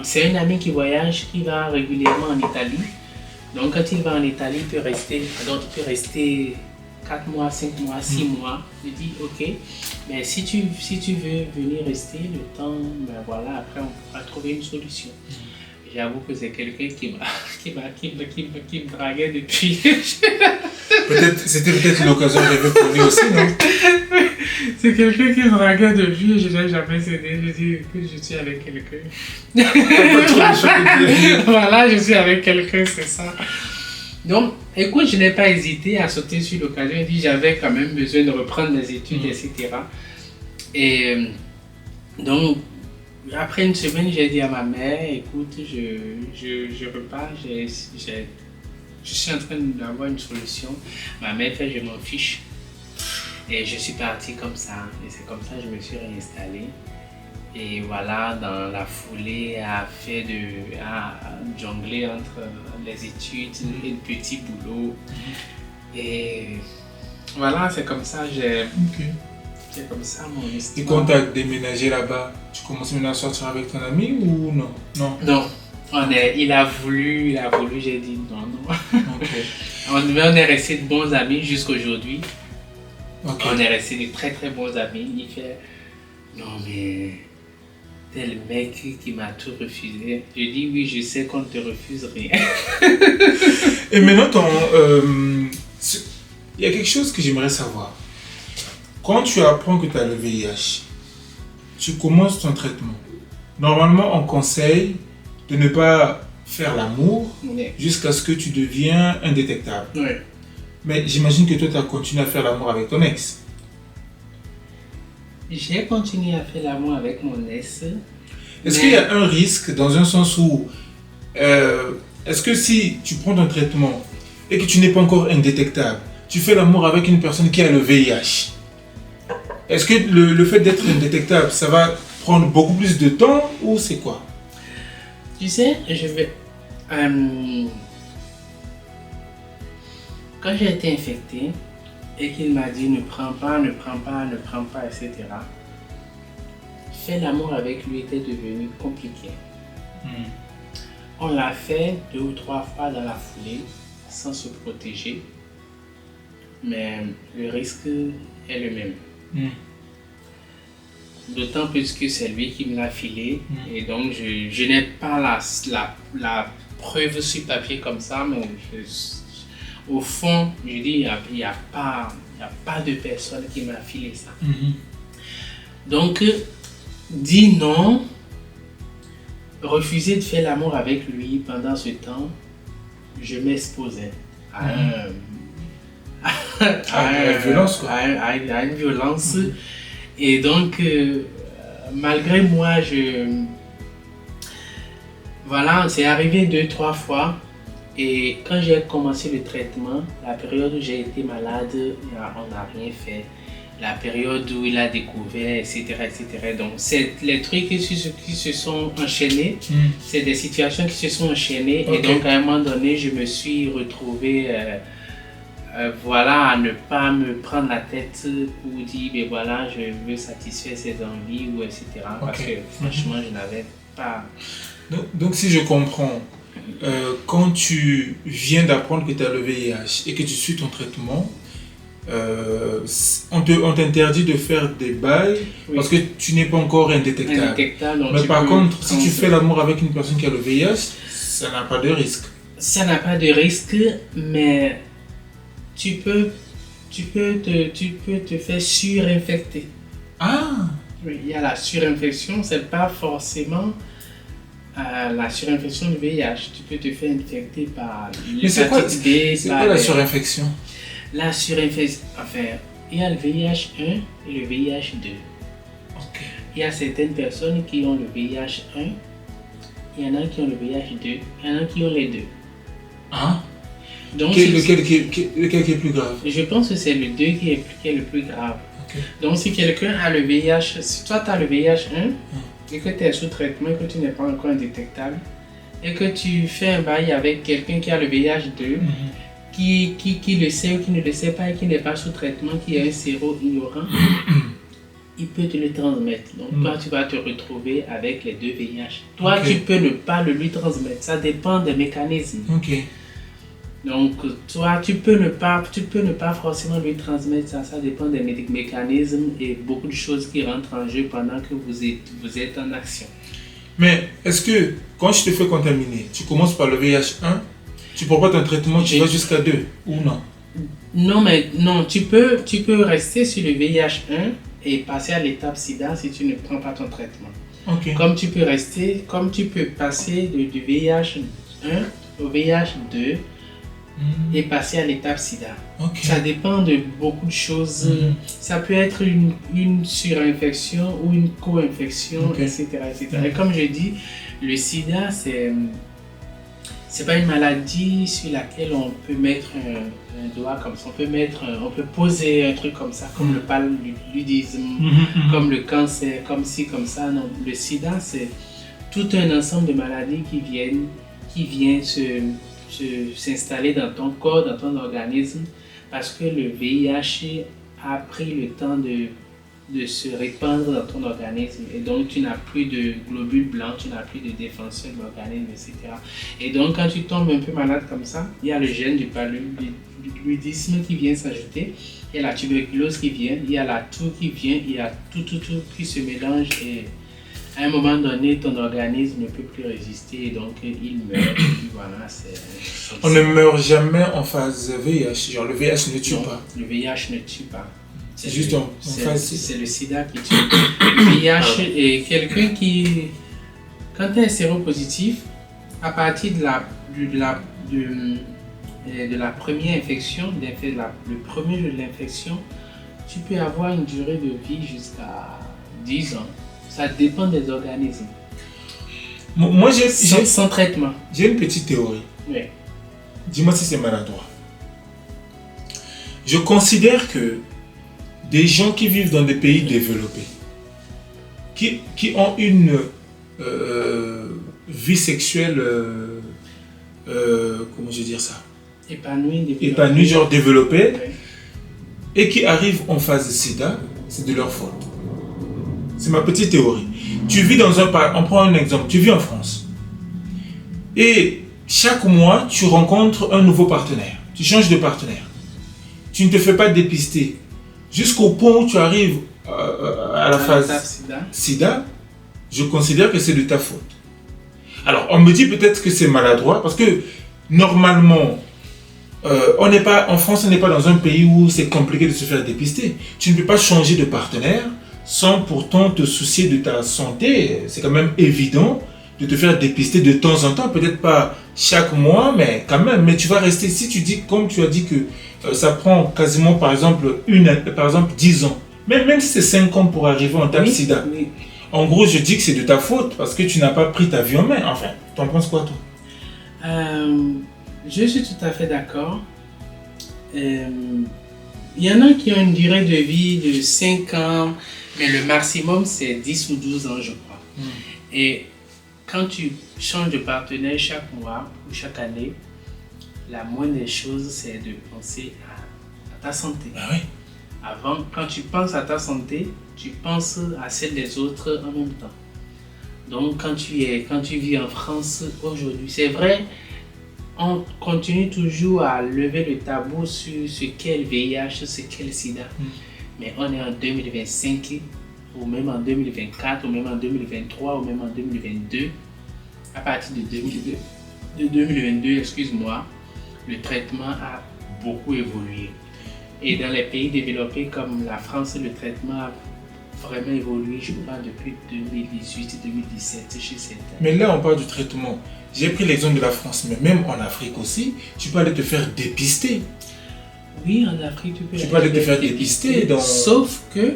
c'est un ami qui voyage, qui va régulièrement en Italie. Donc quand il va en Italie, il peut rester 4 mois, 5 mois, 6 mois. Je dis ok, mais si tu veux venir rester le temps, ben voilà, après on pourra trouver une solution. J'avoue que c'est quelqu'un qui me draguait depuis. C'était peut-être l'occasion rêvée pour lui aussi, non? C'est quelqu'un qui me draguait depuis et je n'ai jamais cédé. Je dis que je suis avec quelqu'un. Voilà, je suis avec quelqu'un, c'est ça. Donc, écoute, je n'ai pas hésité à sauter sur l'occasion. Je dis j'avais quand même besoin de reprendre mes études, etc. Et donc, après une semaine, j'ai dit à ma mère, écoute, je repars, je suis en train d'avoir une solution. Ma mère fait, je m'en fiche. Et je suis parti comme ça. Et c'est comme ça que je me suis réinstallé. Et voilà, dans la foulée, à jongler entre les études et le petit boulot. Et voilà, c'est comme ça, c'est comme ça mon histoire. Et quand tu as déménagé là-bas, tu commences maintenant à sortir avec ton ami ou non? Non. Il a voulu, j'ai dit non. Okay. On est restés de bons amis jusqu'à aujourd'hui. Okay. On est restés de très très bons amis. Il fait non mais tel mec qui m'a tout refusé. Je dis oui, je sais qu'on ne te refuse rien. Et maintenant, il y a quelque chose que j'aimerais savoir. Quand tu apprends que tu as le VIH, tu commences ton traitement. Normalement, on conseille de ne pas faire l'amour jusqu'à ce que tu deviens indétectable. Oui. Mais j'imagine que toi, tu as continué à faire l'amour avec ton ex. J'ai continué à faire l'amour avec mon ex. Est-ce qu'il y a un risque dans un sens où, est-ce que si tu prends ton traitement et que tu n'es pas encore indétectable, tu fais l'amour avec une personne qui a le VIH, est-ce que le fait d'être indétectable, ça va prendre beaucoup plus de temps ou c'est quoi? Tu sais, quand j'ai été infecté et qu'il m'a dit ne prends pas, etc. Faire l'amour avec lui était devenu compliqué. On l'a fait 2 ou 3 fois dans la foulée sans se protéger, mais le risque est le même. D'autant plus que c'est lui qui me l'a filé et donc je n'ai pas la preuve sur papier comme ça, mais au fond, je dis il n'y a pas de personne qui m'a filé ça. Donc, dis non, refuser de faire l'amour avec lui pendant ce temps, je m'exposais à une violence. Et donc, malgré moi, voilà, c'est arrivé 2-3 fois. Et quand j'ai commencé le traitement, la période où j'ai été malade, on n'a rien fait. la période où il a découvert, etc. etc. Donc, c'est les trucs qui se sont enchaînés, c'est des situations qui se sont enchaînées. Ok. Et donc, à un moment donné, je me suis retrouvé voilà, à ne pas me prendre la tête pour dire, ben voilà, je veux satisfaire ses envies, ou etc. Parce Ok. que franchement, je n'avais pas... Donc, si je comprends, quand tu viens d'apprendre que tu as le VIH et que tu suis ton traitement, on t'interdit de faire des bails Oui. parce que tu n'es pas encore indétectable. Indétectable, donc Mais tu par peux contre, si tu prendre- fais l'amour avec une personne qui a le VIH, ça n'a pas de risque. Ça n'a pas de risque, mais tu peux te faire surinfecter. Ah, Oui, il y a la surinfection, c'est pas forcément la surinfection du VIH. Tu peux te faire infecter par mais c'est quoi, l'hépatite B, c'est par quoi la les- surinfection? La surinfection, enfin, il y a le VIH1 et le VIH2. Ok. Il y a certaines personnes qui ont le VIH1, il y en a qui ont le VIH2, il y en a qui ont les deux. Ah, Donc, lequel qui est plus grave? je pense que c'est le 2 qui est le plus grave. Ok. Donc, si quelqu'un a le VIH, si toi tu as le VIH1 et que tu es sous traitement et que tu n'es pas encore indétectable, et que tu fais un bail avec quelqu'un qui a le VIH2, qui le sait ou qui ne le sait pas et qui n'est pas sous traitement, qui est un séro-ignorant, il peut te le transmettre. Donc, toi, tu vas te retrouver avec les deux VIH. Toi, Ok. tu peux ne pas le lui transmettre. Ça dépend des mécanismes. Ok. Donc, toi, tu peux ne pas forcément lui transmettre ça. Ça dépend des mécanismes et beaucoup de choses qui rentrent en jeu pendant que vous êtes en action. Mais est-ce que quand je te fais contaminer, tu commences par le VIH1, tu proposes ton traitement, tu vas jusqu'à 2 ou non? Non, mais non, tu peux rester sur le VIH1 et passer à l'étape SIDA si tu ne prends pas ton traitement. Ok. Comme tu peux passer du VIH1 au VIH2 et passer à l'étape SIDA. Ok. Ça dépend de beaucoup de choses. Ça peut être une surinfection ou une co-infection, Ok. etc., etc. Et comme je dis, le SIDA, c'est pas une maladie sur laquelle on peut mettre un doigt comme ça. On peut poser un truc comme ça, comme le paludisme, comme le cancer, comme ci, comme ça. Non, le sida, c'est tout un ensemble de maladies qui viennent s'installer dans ton corps, dans ton organisme, parce que le VIH a pris le temps de se répandre dans ton organisme, et donc tu n'as plus de globules blancs, tu n'as plus de défenseurs de l'organisme, etc. Et donc quand tu tombes un peu malade comme ça, il y a le gène du paludisme qui vient s'ajouter, il y a la tuberculose qui vient, il y a la toux qui vient, il y a tout qui se mélange, et à un moment donné, ton organisme ne peut plus résister et donc il meurt. Et puis voilà, On ne meurt jamais en phase VIH, genre le VIH ne tue non, pas. le VIH ne tue pas. C'est juste en phase SIDA. C'est le sida qui tue. Le VIH est quelqu'un qui, quand tu es séropositif, à partir de la première infection, le premier jour de l'infection, tu peux avoir une durée de vie jusqu'à 10 ans. Ça dépend des organismes. Moi, Sans traitement. j'ai une petite théorie. Oui. Dis-moi si c'est maladroit. Je considère que des gens qui vivent dans des pays développés, qui ont une vie sexuelle, comment je vais dire ça, épanouie, genre développée, Oui. et qui arrivent en phase sida, c'est de leur faute. C'est ma petite théorie. Tu vis on prend un exemple, tu vis en France. Et chaque mois, tu rencontres un nouveau partenaire. Tu changes de partenaire. Tu ne te fais pas dépister. Jusqu'au point où tu arrives à la phase sida, je considère que c'est de ta faute. Alors, on me dit peut-être que c'est maladroit, parce que normalement, en France, on n'est pas dans un pays où c'est compliqué de se faire dépister. Tu ne peux pas changer de partenaire sans pourtant te soucier de ta santé. C'est quand même évident de te faire dépister de temps en temps, peut-être pas chaque mois, mais quand même. Mais tu vas rester, si tu dis, comme tu as dit que ça prend quasiment par exemple 10 ans, même si c'est 5 ans pour arriver en tape sida, Oui. en gros je dis que c'est de ta faute parce que tu n'as pas pris ta vie en main. Enfin, tu en penses quoi toi? Je suis tout à fait d'accord. Il y en a qui ont une durée de vie de 5 ans, mais le maximum c'est 10 ou 12 ans, je crois. Et quand tu changes de partenaire chaque mois ou chaque année, la moindre des choses, c'est de penser à ta santé. Ah oui. Avant, quand tu penses à ta santé, tu penses à celle des autres en même temps. Donc, quand tu vis en France aujourd'hui, c'est vrai, on continue toujours à lever le tabou sur ce qu'est le VIH, ce qu'est le sida. Mais on est en 2025, ou même en 2024, ou même en 2023, ou même en 2022. À partir de 2022, excuse-moi, le traitement a beaucoup évolué. Et dans les pays développés comme la France, le traitement a vraiment évolué, je crois, depuis 2018-2017 chez certains. Mais là, on parle du traitement. J'ai pris l'exemple de la France, mais même en Afrique aussi, tu peux aller te faire dépister. Oui, en Afrique, tu peux aller te faire dépister. Dans... Sauf que,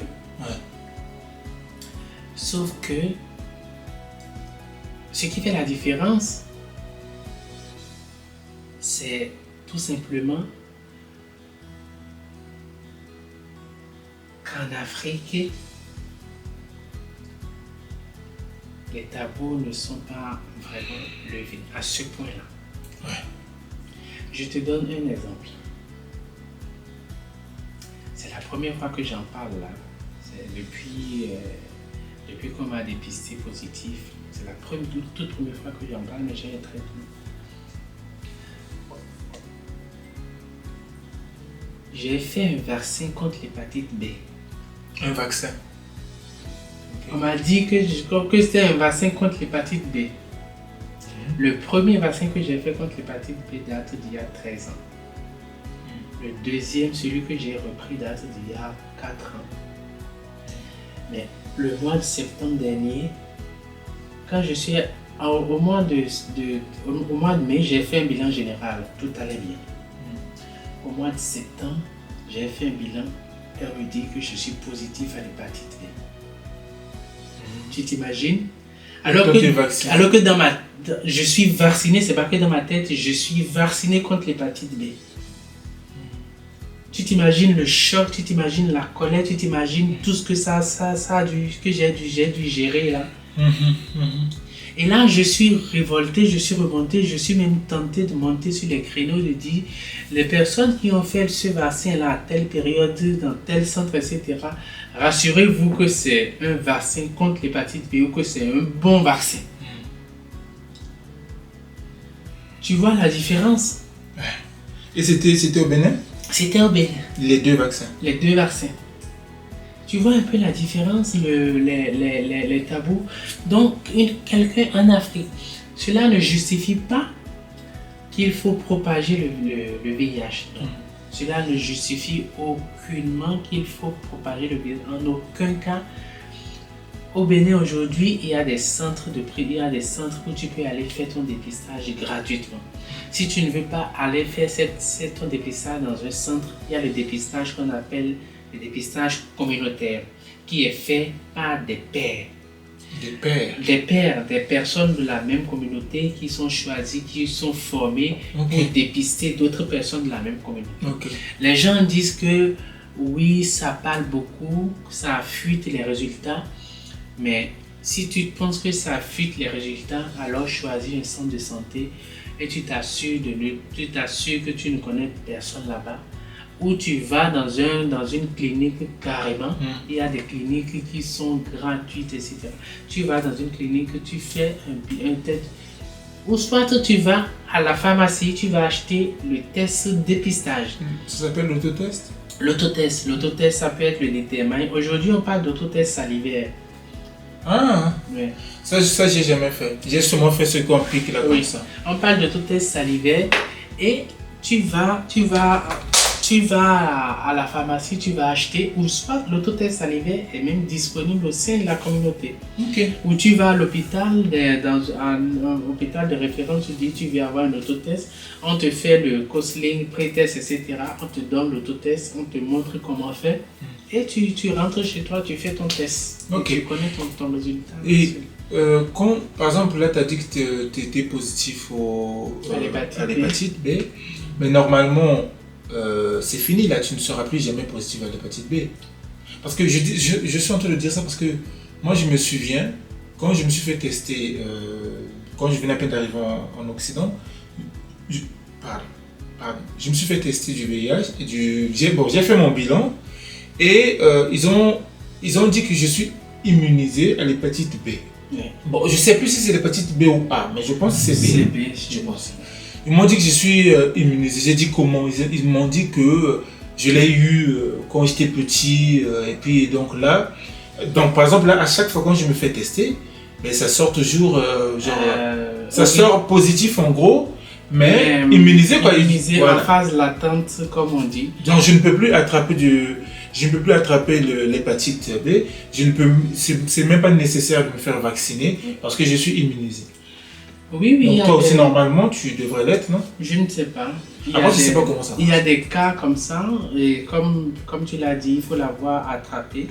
ce qui fait la différence, c'est tout simplement qu'en Afrique, les tabous ne sont pas vraiment levés à ce point-là. Je te donne un exemple. C'est la première fois que j'en parle là. C'est depuis qu'on m'a dépisté positif. C'est la toute première fois que j'en parle, mais j'ai un traitement. J'ai fait un vaccin contre l'hépatite B. Un vaccin? On m'a dit que c'était un vaccin contre l'hépatite B. Le premier vaccin que j'ai fait contre l'hépatite B date d'il y a 13 ans. Le deuxième, celui que j'ai repris, date d'il y a 4 ans. Mais le mois de septembre dernier, quand je suis au mois de mai, j'ai fait un bilan général. Tout allait bien. Au mois de septembre, j'ai fait un bilan et on me dit que je suis positif à l'hépatite B. Tu t'imagines? Alors que je suis vacciné, c'est pas que dans ma tête, je suis vacciné contre l'hépatite B. Tu t'imagines le choc, tu t'imagines la colère, tu t'imagines tout ce que que j'ai dû gérer là. Et là, je suis révolté, je suis remonté, je suis même tenté de monter sur les créneaux, de dire les personnes qui ont fait ce vaccin-là à telle période, dans tel centre, etc., rassurez-vous que c'est un vaccin contre l'hépatite B ou que c'est un bon vaccin. Tu vois la différence? Et c'était au Bénin? C'était au Bénin. Les deux vaccins? Les deux vaccins. Tu vois un peu la différence, les tabous. Donc, quelqu'un en Afrique, cela ne justifie pas qu'il faut propager le VIH. Donc, cela ne justifie aucunement qu'il faut propager le VIH. En aucun cas. Au Bénin aujourd'hui, il y a des centres où tu peux aller faire ton dépistage gratuitement. Si tu ne veux pas aller faire ton dépistage dans un centre, il y a le dépistage qu'on appelle le dépistage communautaire, qui est fait par des pairs. Des personnes de la même communauté qui sont choisies, qui sont formées pour dépister d'autres personnes de la même communauté. Les gens disent que oui, ça parle beaucoup, ça fuite les résultats, mais si tu penses que ça fuite les résultats, alors choisis un centre de santé et tu t'assures que tu ne connais personne là-bas. Ou tu vas dans une clinique carrément, il y a des cliniques qui sont gratuites, etc. Tu vas dans une clinique, tu fais un test, ou soit tu vas à la pharmacie, tu vas acheter le test dépistage. Ça s'appelle l'autotest? L'autotest, ça peut être le déterminant. Aujourd'hui, on parle d'autotest salivaire. Ah, ouais. Ça j'ai jamais fait. J'ai seulement fait ce qu'on pique là comme ça. On parle d'autotest salivaire et tu vas à la pharmacie, tu vas acheter, ou soit l'autotest salivaire est même disponible au sein de la communauté. Ou tu vas à l'hôpital, dans un hôpital de référence, tu dis tu viens avoir un autotest, on te fait le counseling, pré-test, etc. On te donne l'autotest, on te montre comment faire. Et tu rentres chez toi, tu fais ton test. Tu connais ton résultat. Et quand, par exemple, là, tu as dit que tu étais positif à l'hépatite B, mais normalement, c'est fini là, tu ne seras plus jamais positif à l'hépatite B. Parce que je suis en train de dire ça parce que moi je me souviens, quand je me suis fait tester, quand je venais à peine d'arriver en Occident, je me suis fait tester du VIH, et j'ai fait mon bilan et ils ont dit que je suis immunisé à l'hépatite B. Ouais. Bon, je ne sais plus si c'est l'hépatite B ou A, mais je pense que c'est B. C'est B, Je pense. Ils m'ont dit que je suis immunisé. J'ai dit comment. Ils m'ont dit que je l'ai eu quand j'étais petit. Et puis donc là, donc par exemple là, à chaque fois quand je me fais tester, mais ça sort toujours ça sort positif en gros, mais immunisé quoi. Immunisé Voilà. en phase latente, comme on dit. Donc je ne peux plus attraper l'hépatite B. C'est même pas nécessaire de me faire vacciner parce que je suis immunisé. Oui, Donc toi aussi normalement tu devrais l'être, non? Je ne sais pas. Moi je sais pas comment ça marche. Il y a des cas comme ça, et comme tu l'as dit, il faut l'avoir attrapé.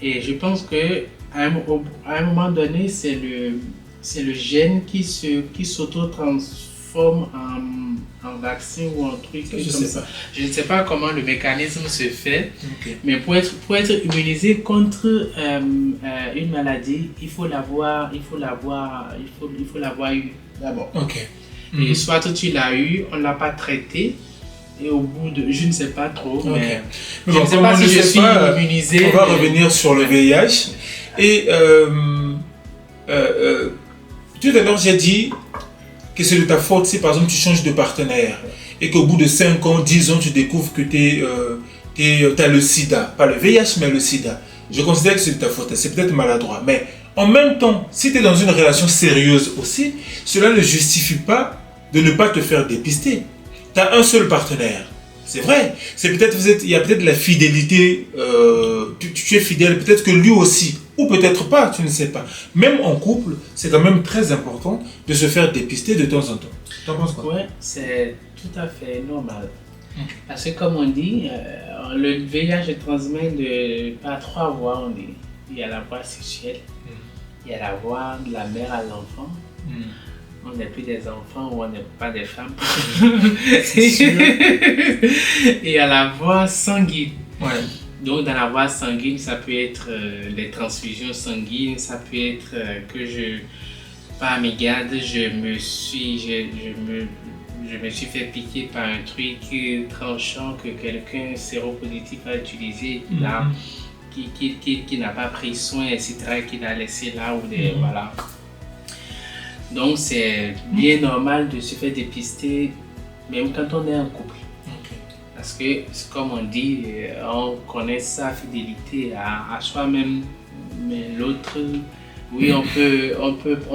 Et je pense que à un moment donné, c'est le gène qui s'auto-transforme en vaccin ou en truc Je comme sais ça. pas. Je ne sais pas comment le mécanisme se fait, Ok. mais pour être immunisé contre une maladie, il faut l'avoir eu d'abord. Ok. Et soit tu l'as eu, on ne l'a pas traité, et au bout de, je ne sais pas trop, mais Mais je bon, ne sais comme pas on si ne je sait suis pas, immunisé. on va revenir sur le VIH. Et tout à l'heure, j'ai dit que c'est de ta faute si par exemple tu changes de partenaire et qu'au bout de 5 ans, 10 ans, tu découvres que tu as le sida. Pas le VIH, mais le sida. Je considère que c'est de ta faute. C'est peut-être maladroit. Mais en même temps, si tu es dans une relation sérieuse aussi, cela ne justifie pas de ne pas te faire dépister. Tu as un seul partenaire. C'est vrai. Il y a peut-être la fidélité. Tu es fidèle. Peut-être que lui aussi. Ou peut-être pas. Tu ne sais pas. Même en couple, c'est quand même très important de se faire dépister de temps en temps. Tu en penses quoi? Ouais, c'est tout à fait normal. Parce que comme on dit, le VIH est transmis par 3 voies. On dit. Il y a la voie sexuelle, il y a la voie de la mère à l'enfant. On n'est plus des enfants ou on n'est pas des femmes. Et il y a la voie sanguine. Ouais. Donc dans la voie sanguine, ça peut être les transfusions sanguines, ça peut être que par mes gardes, je me suis fait piquer par un truc tranchant que quelqu'un séropositif a utilisé, qui n'a pas pris soin, etc., qui l'a laissé là ou voilà. Donc c'est bien normal de se faire dépister, même quand on est en couple. Parce que, comme on dit, on connaît sa fidélité à soi-même, mais l'autre, oui, on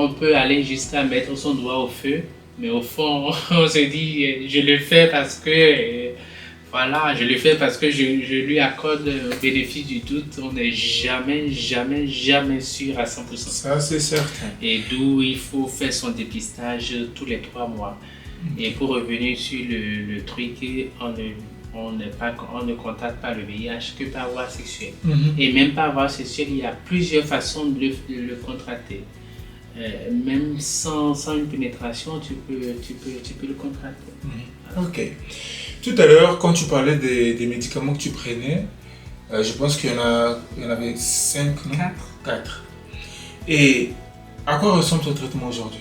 peut aller jusqu'à mettre son doigt au feu, mais au fond, on se dit, je le fais parce que, voilà, je le fais parce que je lui accorde le bénéfice du doute. On n'est jamais sûr à 100%. Ça, c'est certain. Et d'où il faut faire son dépistage tous les 3 mois. Et pour revenir sur le truc, on ne contacte pas le VIH que par voie sexuelle. Et même par voie sexuelle, il y a plusieurs façons de le contracter. Même sans une pénétration, tu peux le contracter. Ok. Tout à l'heure, quand tu parlais des médicaments que tu prenais, je pense qu'il y en avait 5, non? 4. Et à quoi ressemble ton traitement aujourd'hui?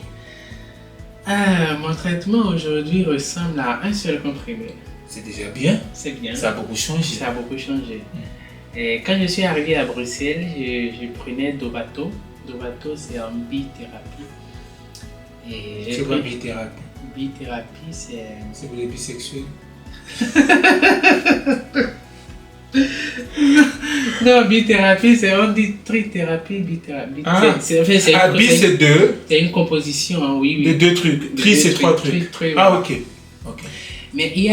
Mon traitement aujourd'hui ressemble à un seul comprimé. C'est déjà bien. C'est bien. Ça a beaucoup changé. Ça a beaucoup changé. Et quand je suis arrivé à Bruxelles, je prenais Dovato. Dovato, c'est en bithérapie. C'est quoi bithérapie? Bithérapie, c'est... C'est pour les bisexuels. Non, bithérapie, on dit trithérapie, bithérapie. C'est 2. C'est une composition, hein, oui. De 2 trucs. Tri, c'est 3 trucs. Ah, ok. Mais il y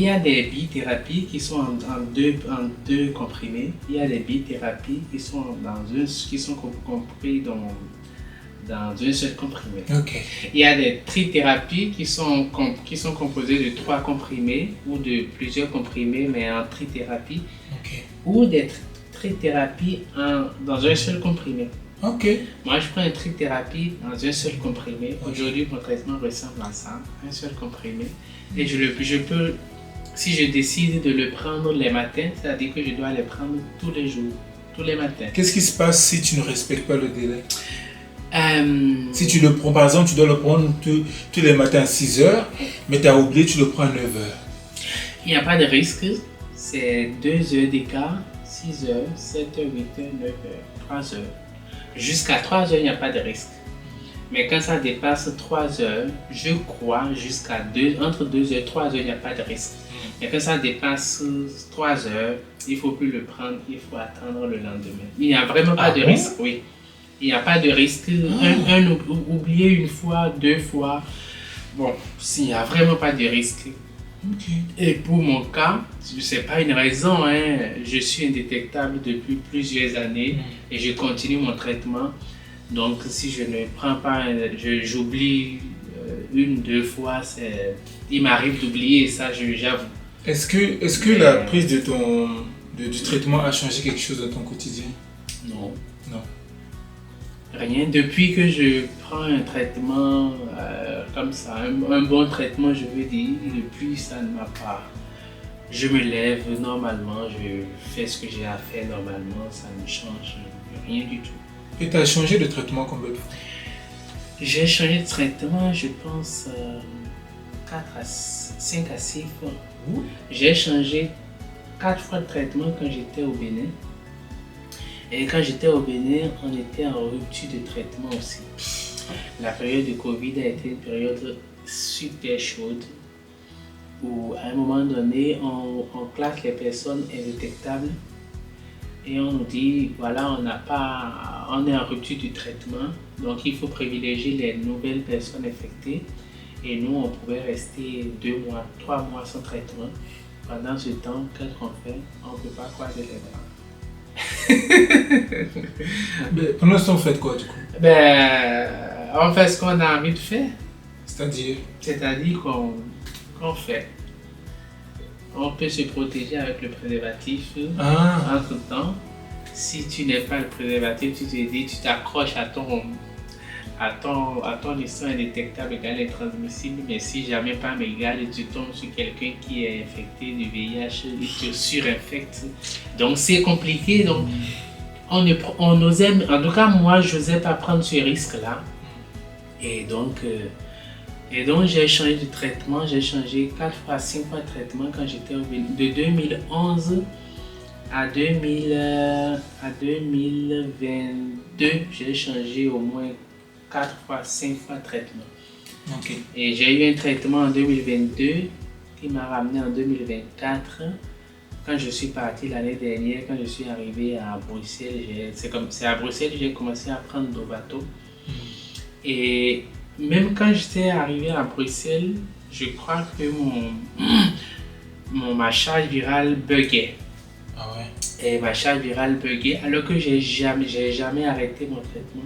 a des bithérapies qui sont en deux comprimés. Il y a des bithérapies qui sont compris dans un seul comprimé. Okay. Il y a des trithérapies qui sont composées de 3 comprimés ou de plusieurs comprimés, mais en trithérapie. Okay. Ou des trithérapies dans un seul comprimé. Okay. Moi, je prends une trithérapie dans un seul comprimé. Aujourd'hui, mon traitement ressemble à ça, un seul comprimé. Et je peux Si je décide de le prendre les matins, c'est-à-dire que je dois le prendre tous les jours, tous les matins. Qu'est-ce qui se passe si tu ne respectes pas le délai? Euh, Si tu le prends, par exemple, tu dois le prendre tous les matins à 6 heures, mais tu as oublié, tu le prends à 9 heures. Il n'y a pas de risque. C'est 2 heures d'écart, 6 heures, 7 heures, 8 heures, 9 heures, 3 heures. Jusqu'à 3 heures, il n'y a pas de risque. Mais quand ça dépasse 3 heures, je crois, entre 2 heures et 3 heures, il n'y a pas de risque. Mais quand ça dépasse 3 heures, il ne faut plus le prendre, il faut attendre le lendemain. Il n'y a vraiment pas de risque, oui. Il n'y a pas de risque. Oublier une fois, 2 fois. Bon, il n'y a vraiment pas de risque. Ok. Et pour mon cas, ce n'est pas une raison. Je suis indétectable depuis plusieurs années et je continue mon traitement. Donc, si je ne prends pas, j'oublie 1-2 fois, il m'arrive d'oublier ça, j'avoue. Est-ce que la prise du traitement a changé quelque chose dans ton quotidien? Non. Non. Rien. Depuis que je prends un traitement comme ça, un bon traitement, je veux dire, depuis ça ne m'a pas. Je me lève normalement, je fais ce que j'ai à faire normalement, ça ne change rien du tout. Et tu as changé de traitement combien de fois? J'ai changé de traitement, je pense, 5 à 6 fois. J'ai changé 4 fois de traitement quand j'étais au Bénin. Et quand j'étais au Bénin, on était en rupture de traitement aussi. La période de Covid a été une période super chaude où à un moment donné, on classe les personnes indétectables et on nous dit, voilà, on est en rupture du traitement, donc il faut privilégier les nouvelles personnes infectées. Et nous, on pouvait rester 2 mois, 3 mois sans traitement. Pendant ce temps, qu'est-ce qu'on fait? On ne peut pas croiser les bras. Mais pendant ce temps, vous faites quoi du coup? On fait ce qu'on a envie de faire. C'est-à-dire qu'on fait. On peut se protéger avec le préservatif. Entre temps, si tu n'es pas le préservatif, tu te dis, tu t'accroches à ton histoire indétectable égale intransmissible, mais si jamais pas égale, tu tombes sur quelqu'un qui est infecté du VIH, il te surinfecte. Donc c'est compliqué. Donc on osait, en tout cas moi je n'osais pas prendre ce risque-là. Et donc j'ai changé de traitement, j'ai changé 4 fois, 5 fois de traitement quand j'étais au Bénin. De 2011 à 2022, j'ai changé au moins 4 fois, 5 fois de traitement. Ok. Et j'ai eu un traitement en 2022 qui m'a ramené en 2024. Quand je suis parti l'année dernière, quand je suis arrivé à Bruxelles, c'est à Bruxelles que j'ai commencé à prendre Dovato. Et même quand j'étais arrivé à Bruxelles, je crois que ma charge virale buguait. Ah ouais. Et ma charge virale buguait alors que j'ai jamais arrêté mon traitement.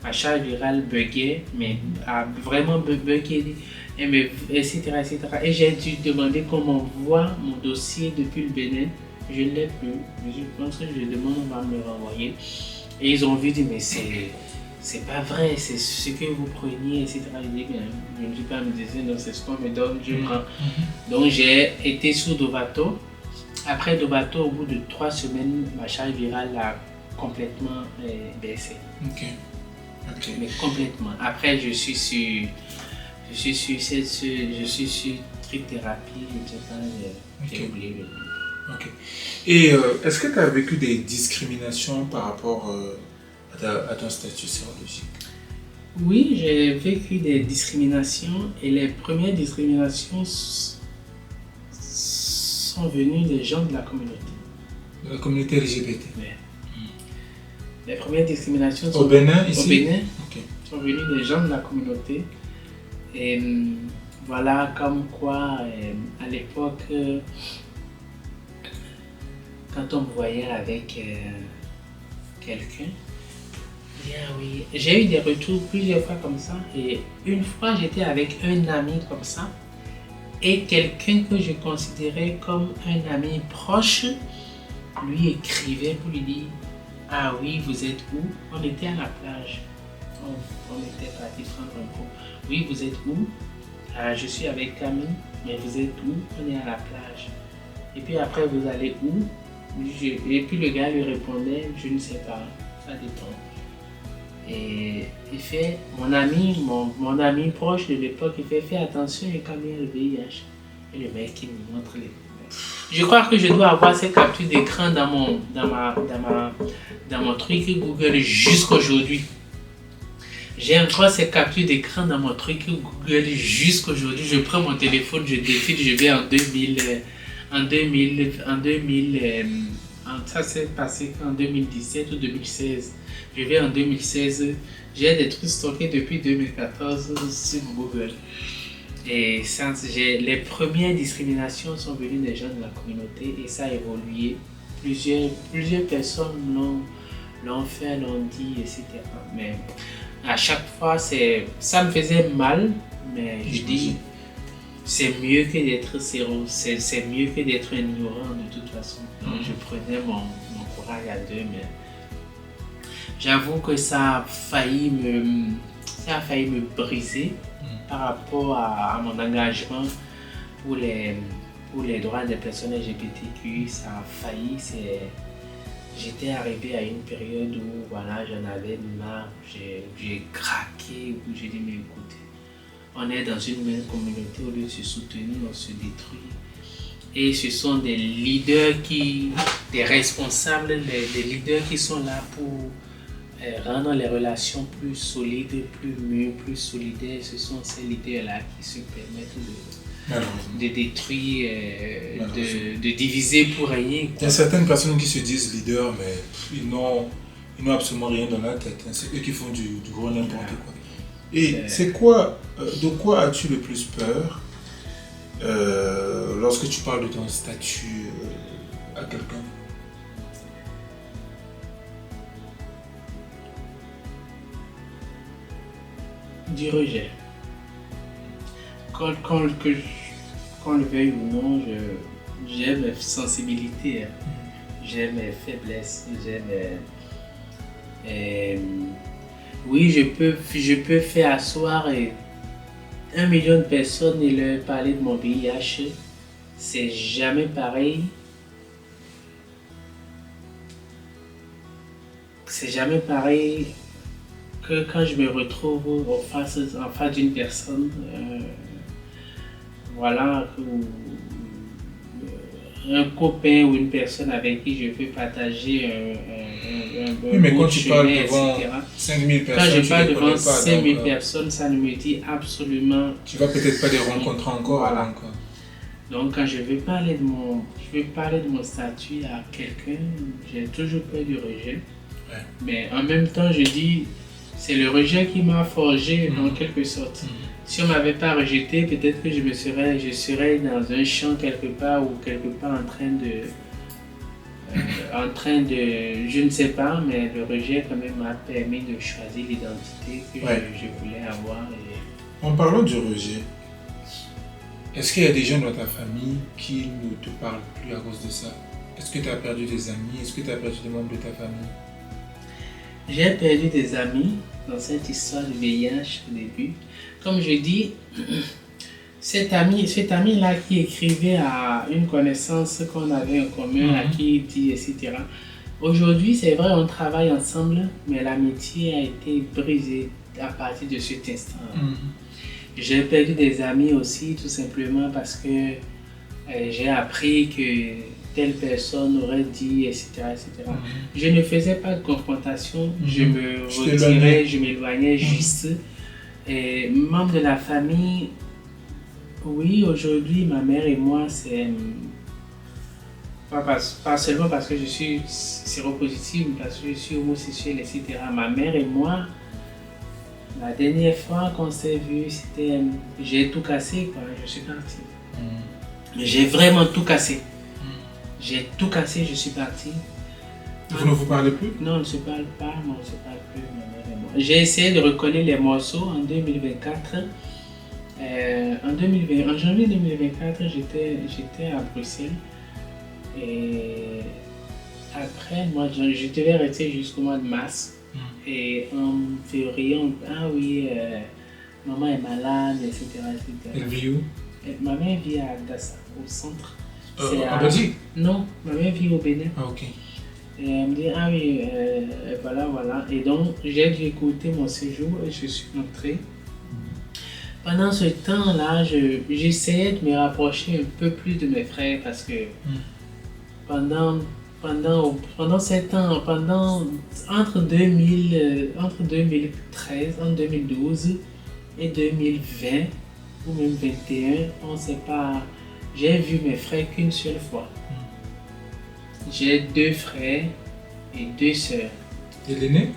Ma charge virale buguait, mais a vraiment bugué, etc., etc. Et j'ai dû demander qu'on m'envoie mon dossier depuis le Bénin. Je ne l'ai plus. Je pense que je demande, on va me le renvoyer. Et ils ont vu, dit, mais c'est pas vrai, c'est ce que vous preniez, etc. Je dis, je ne suis pas me dire, non, c'est ce qu'on me donne, je prends. Donc j'ai été sous Dovato. Après Dovato, au bout de 3 semaines, ma charge virale a complètement baissé. Ok. Mais complètement. Après, je suis sur trithérapie, je ne sais pas, j'ai oublié le nom. Ok. Et est-ce que tu as vécu des discriminations par rapport à ton statut sérologique? Oui, j'ai vécu des discriminations et les premières discriminations sont venues des gens de la communauté. De la communauté LGBT? Oui. Les premières discriminations au Bénin, ici? Au Bénin, okay. Sont venues des gens de la communauté. Et voilà, comme quoi, à l'époque, quand on me voyait avec quelqu'un, oui, j'ai eu des retours plusieurs fois comme ça. Et une fois, j'étais avec un ami comme ça. Et quelqu'un que je considérais comme un ami proche, lui écrivait pour lui dire: ah oui, vous êtes où? On était à la plage. On était parti prendre un coup. Oui, vous êtes où? Ah, je suis avec Camille, mais vous êtes où? On est à la plage. Et puis après, vous allez où? Et puis le gars lui répondait, je ne sais pas, ça dépend. Et il fait, mon ami proche de l'époque, il fait, fais attention, et quand il y a le VIH. Et le mec, il me montre les... Je crois que je dois avoir ces captures d'écran dans mon truc Google jusqu'aujourd'hui. J'ai encore ces captures d'écran dans mon truc Google jusqu'aujourd'hui. Je prends mon téléphone, je défile, je vais ça s'est passé en 2017 ou 2016. Je vais en 2016. J'ai des trucs stockés depuis 2014 sur Google. Et les premières discriminations sont venues des gens de la communauté et ça a évolué. Plusieurs personnes l'ont fait, l'ont dit, etc. Mais à chaque fois, ça me faisait mal, mais je dis, c'est mieux que d'être c'est mieux que d'être ignorant de toute façon. Donc je prenais mon courage à deux, mais j'avoue que ça a failli me briser par rapport à mon engagement pour les droits des personnes LGBTQ. Ça a failli, j'étais arrivé à une période où voilà, j'en avais marre, j'ai craqué, où j'ai dit mais écoutez, on est dans une même communauté, au lieu de se soutenir, on se détruit. Et ce sont des leaders des responsables, des leaders qui sont là pour rendre les relations plus solides, plus mûres, plus solidaires. Ce sont ces leaders-là qui se permettent de détruire, de diviser pour régner. Il y a certaines personnes qui se disent leaders, mais ils n'ont absolument rien dans la tête. C'est eux qui font du gros n'importe quoi. Et c'est quoi, de quoi as-tu le plus peur lorsque tu parles de ton statut à quelqu'un? Du rejet. Qu'on le veuille ou non, j'ai mes sensibilités, j'ai mes faiblesses, oui, je peux faire asseoir 1 million de personnes et leur parler de mon VIH. C'est jamais pareil. C'est jamais pareil que quand je me retrouve en face d'une personne, voilà, un copain ou une personne avec qui je peux partager oui, mais quand tu parles devant etc. 5000 personnes, quand je parle devant 5000 personnes, ça ne me dit absolument... Tu vas peut-être pas les rencontrer encore. Voilà. Donc quand je vais parler de mon statut à quelqu'un, j'ai toujours peur du rejet. Ouais. Mais en même temps, je dis, c'est le rejet qui m'a forgé en quelque sorte. Si on ne m'avait pas rejeté, peut-être que je serais dans un champ quelque part ou quelque part en train de, je ne sais pas, mais le rejet quand même m'a permis de choisir l'identité que je voulais avoir. En parlant du rejet, est-ce qu'il y a des gens dans ta famille qui ne te parlent plus à cause de ça? Est-ce que tu as perdu des amis? Est-ce que tu as perdu des membres de ta famille? J'ai perdu des amis dans cette histoire de VIH au début. Comme je dis, cet ami-là qui écrivait à une connaissance qu'on avait en commun, à qui dit, etc. Aujourd'hui, c'est vrai, on travaille ensemble, mais l'amitié a été brisée à partir de cet instant. J'ai perdu des amis aussi, tout simplement parce que j'ai appris que telle personne aurait dit, etc. etc. Je ne faisais pas de confrontation, je me retirais, je m'éloignais juste. Et membre de la famille, oui, aujourd'hui, ma mère et moi, c'est pas seulement parce que je suis séropositive, mais parce que je suis homosexuel, etc. Ma mère et moi, la dernière fois qu'on s'est vu, c'était, j'ai tout cassé, quoi. Je suis parti. J'ai vraiment tout cassé. J'ai tout cassé, je suis parti. Vous ne vous parlez plus? Non, on ne se parle pas, mais on ne se parle plus, ma mère et moi. J'ai essayé de recoller les morceaux en 2024. En janvier 2024, j'étais à Bruxelles. Et après, moi, je devais rester jusqu'au mois de mars. Et en février, maman est malade, etc. Elle vit où? Ma mère vit à Dassa, au centre. En Belgique? Non, ma mère vit au Bénin. Ah, ok. Et elle me dit, ah oui, voilà. Et donc, j'ai dû écouter mon séjour et je suis rentré. Pendant ce temps-là, j'essayais de me rapprocher un peu plus de mes frères parce que pendant 7 ans, entre 2013, entre 2012 et 2020 ou même 2021, on ne sait pas, j'ai vu mes frères qu'une seule fois. J'ai 2 frères et 2 sœurs. Et l'aîné?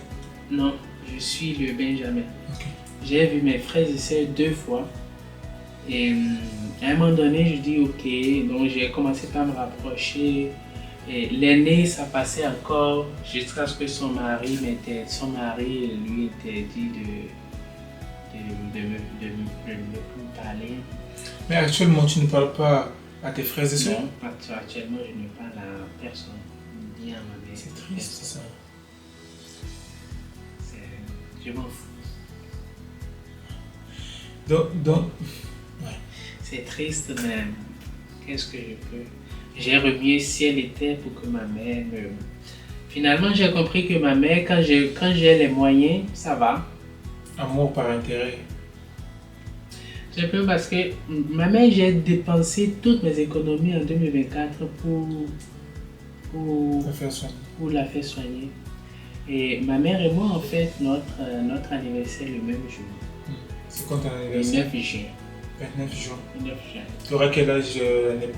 Non, je suis le Benjamin. Ok. J'ai vu mes frères et sœurs 2 fois. Et à un moment donné, je dis ok. Donc j'ai commencé par me rapprocher. Et l'aîné, ça passait encore jusqu'à ce que son mari lui était dit de me parler. Mais actuellement, tu ne parles pas à tes frères et sœurs? Non, actuellement, je ne parle à personne, ni à ma mère. C'est triste ça. Je m'en fous. Donc, C'est triste, mais qu'est-ce que je peux? J'ai remué ciel et terre pour que ma mère me... Finalement, j'ai compris que ma mère, quand j'ai les moyens, ça va. amour par intérêt. C'est peu parce que ma mère, j'ai dépensé toutes mes économies en 2024 pour la faire soigner. Et ma mère et moi, en fait, notre anniversaire le même jour. C'est quand ton Le anniversaire? 9 juin. 29 juin. 9 juin. Tu auras quel âge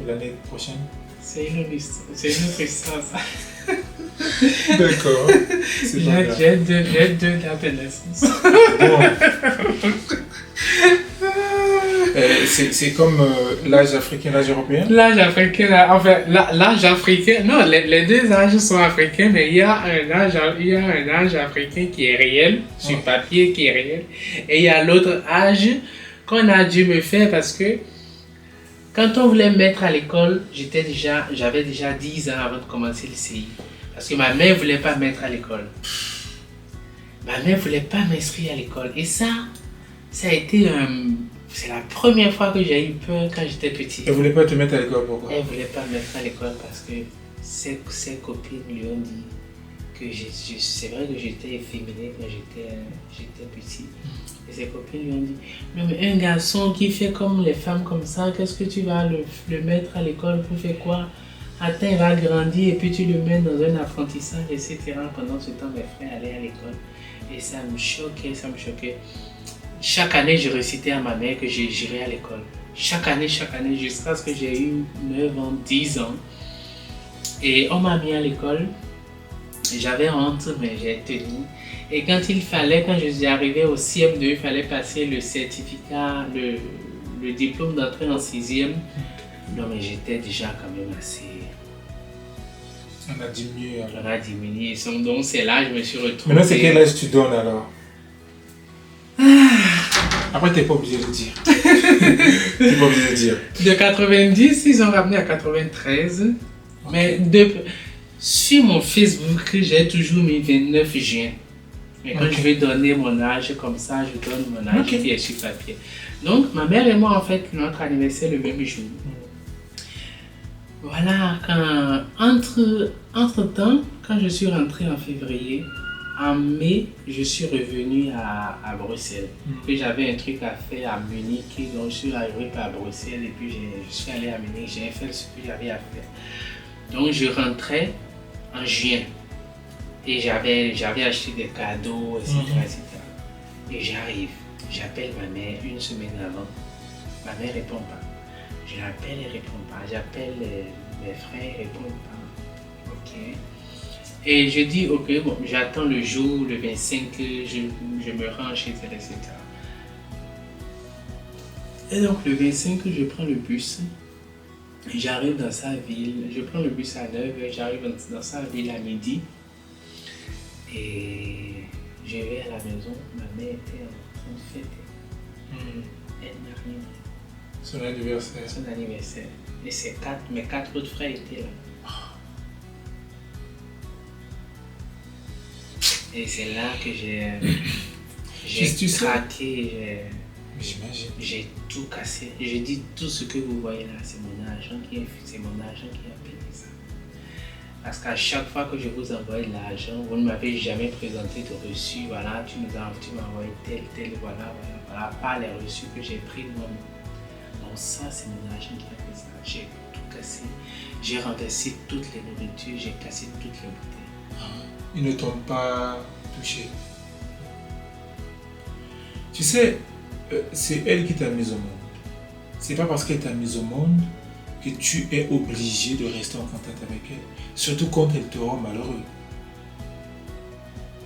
l'année prochaine? C'est une autre histoire, ça. D'accord. C'est pas grave. J'ai deux dates de naissance. Bon. C'est comme l'âge africain, l'âge européen? L'âge africain, l'âge africain, non, les 2 âges sont africains, mais il y a un âge africain qui est réel, sur papier qui est réel, et il y a l'autre âge qu'on a dû me faire parce que quand on voulait me mettre à l'école, j'avais déjà 10 ans avant de commencer le CI. Parce que ma mère ne voulait pas me mettre à l'école. Ma mère ne voulait pas m'inscrire à l'école. Et ça a été c'est la première fois que j'ai eu peur quand j'étais petit. Elle ne voulait pas te mettre à l'école, pourquoi? Elle ne voulait pas me mettre à l'école parce que ses copines lui ont dit que c'est vrai que j'étais efféminé quand j'étais petit. Et ses copines lui ont dit, non mais un garçon qui fait comme les femmes comme ça, qu'est-ce que tu vas le mettre à l'école pour faire quoi? Attends, il va grandir et puis tu le mets dans un apprentissage, etc. Pendant ce temps, mes frères allaient à l'école. Et ça me choquait. Chaque année, je récitais à ma mère que j'irais à l'école. Chaque année, jusqu'à ce que j'ai eu 9 ans, 10 ans. Et on m'a mis à l'école. J'avais honte, mais j'ai tenu. Et quand je suis arrivé au CM2, il fallait passer le certificat, le diplôme d'entrée en 6e. Non, mais j'étais déjà quand même assez... On a diminué. On a diminué. Donc c'est là que je me suis retrouvé... Maintenant, c'est quel âge tu donnes alors? Après, tu n'es pas obligé de dire. Tu n'es pas obligé de dire. De 90, ils ont ramené à 93. Okay. Mais sur mon Facebook, j'ai toujours mis 29 juin. Mais quand je vais donner mon âge comme ça, je donne mon âge qui est sur papier. Donc, ma mère et moi, en fait, notre anniversaire le même jour. Voilà, entre-temps, quand je suis rentré en février, en mai, je suis revenu à Bruxelles. Puis j'avais un truc à faire à Munich, donc je suis arrivé à Bruxelles et puis je suis allé à Munich, j'ai fait ce que j'avais à faire. Donc je rentrais en juin et j'avais acheté des cadeaux, etc. Et j'arrive, j'appelle ma mère une semaine avant, ma mère ne répond pas. Je l'appelle, elle ne répond pas. J'appelle mes frères, ils ne répondent pas. Ok. Et je dis, ok, bon, j'attends le jour, le 25, je me rends chez elle, etc. Et donc, le 25, je prends le bus. J'arrive dans sa ville. Je prends le bus à 9h, j'arrive dans sa ville à midi. Et je vais à la maison. Ma mère était en train de fêter. Elle n'a rien dit. Son anniversaire. Son anniversaire. Et mes 4 autres frères étaient là. Et c'est là que j'ai craqué. J'imagine. J'ai tout cassé. Je dis tout ce que vous voyez là, c'est mon argent qui a payé ça. Parce qu'à chaque fois que je vous envoie de l'argent, vous ne m'avez jamais présenté de reçu. Voilà, tu m'as envoyé tel, voilà, pas les reçus que j'ai pris moi-même. Donc ça, c'est mon argent qui a fait ça. J'ai tout cassé. J'ai renversé toutes les nourritures, j'ai cassé toutes les bouteilles. Ils ne t'ont pas touché. Tu sais, c'est elle qui t'a mise au monde. C'est pas parce qu'elle t'a mise au monde que tu es obligé de rester en contact avec elle. Surtout quand elle te rend malheureux.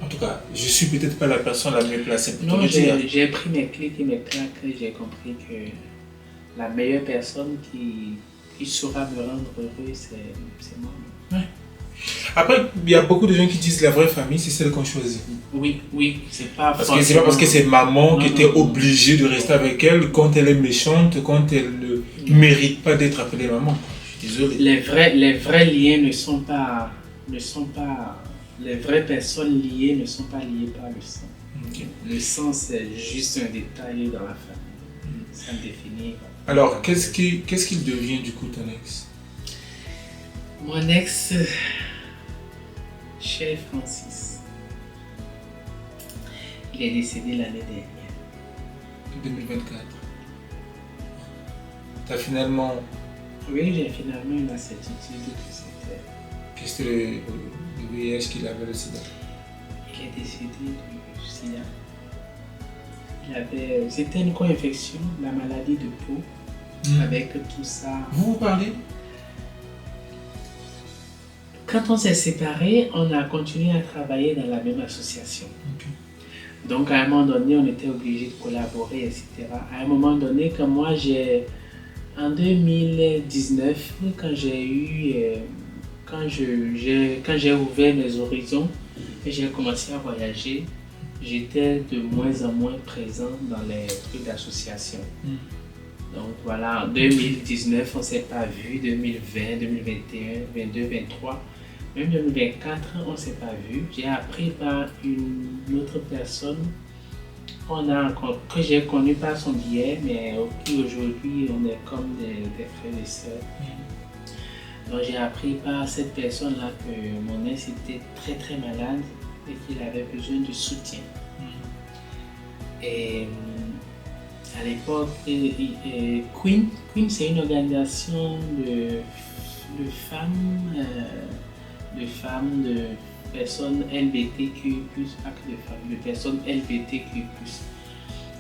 En tout cas, je suis peut-être pas la personne la mieux placée pour te le dire. J'ai pris mes clics et mes claques et j'ai compris que la meilleure personne qui saura me rendre heureux, c'est moi. Ouais. Après, il y a beaucoup de gens qui disent que la vraie famille, c'est celle qu'on choisit. Oui, c'est pas parce que c'est pas parce que c'est maman que tu es obligé de rester avec elle quand elle est méchante, quand elle ne mérite pas d'être appelée maman. Je suis désolé. Les vrais liens ne sont pas... Les vraies personnes liées ne sont pas liées par le sang. Okay. Le sang, c'est juste un détail dans la famille. Ça me définit. Alors, qu'est-ce qu'il devient du coup ton ex? Mon ex, cher Francis, il est décédé l'année dernière. 2024. T'as finalement... Oui, j'ai finalement eu la certitude que c'était... Que c'était le VIH qu'il avait, le sida. Il est décédé du sida. C'était une co-infection, la maladie de peau, avec tout ça. Vous parlez? Quand on s'est séparés, on a continué à travailler dans la même association. Okay. Donc à un moment donné, on était obligés de collaborer, etc. À un moment donné, quand moi en 2019, quand j'ai ouvert mes horizons et j'ai commencé à voyager, j'étais de moins en moins présent dans les trucs d'association. Donc voilà, en 2019, on ne s'est pas vu, 2020, 2021, 2022, 2023, même 2024, on ne s'est pas vu. J'ai appris par une autre personne que j'ai connue par son biais, mais qui aujourd'hui, on est comme des frères et sœurs. Donc j'ai appris par cette personne-là que mon ex était très très malade et qu'il avait besoin de soutien. Et à l'époque, Queen, c'est une organisation de femmes, de personnes LGBTQ+, pas que de femmes, de personnes LGBTQ+,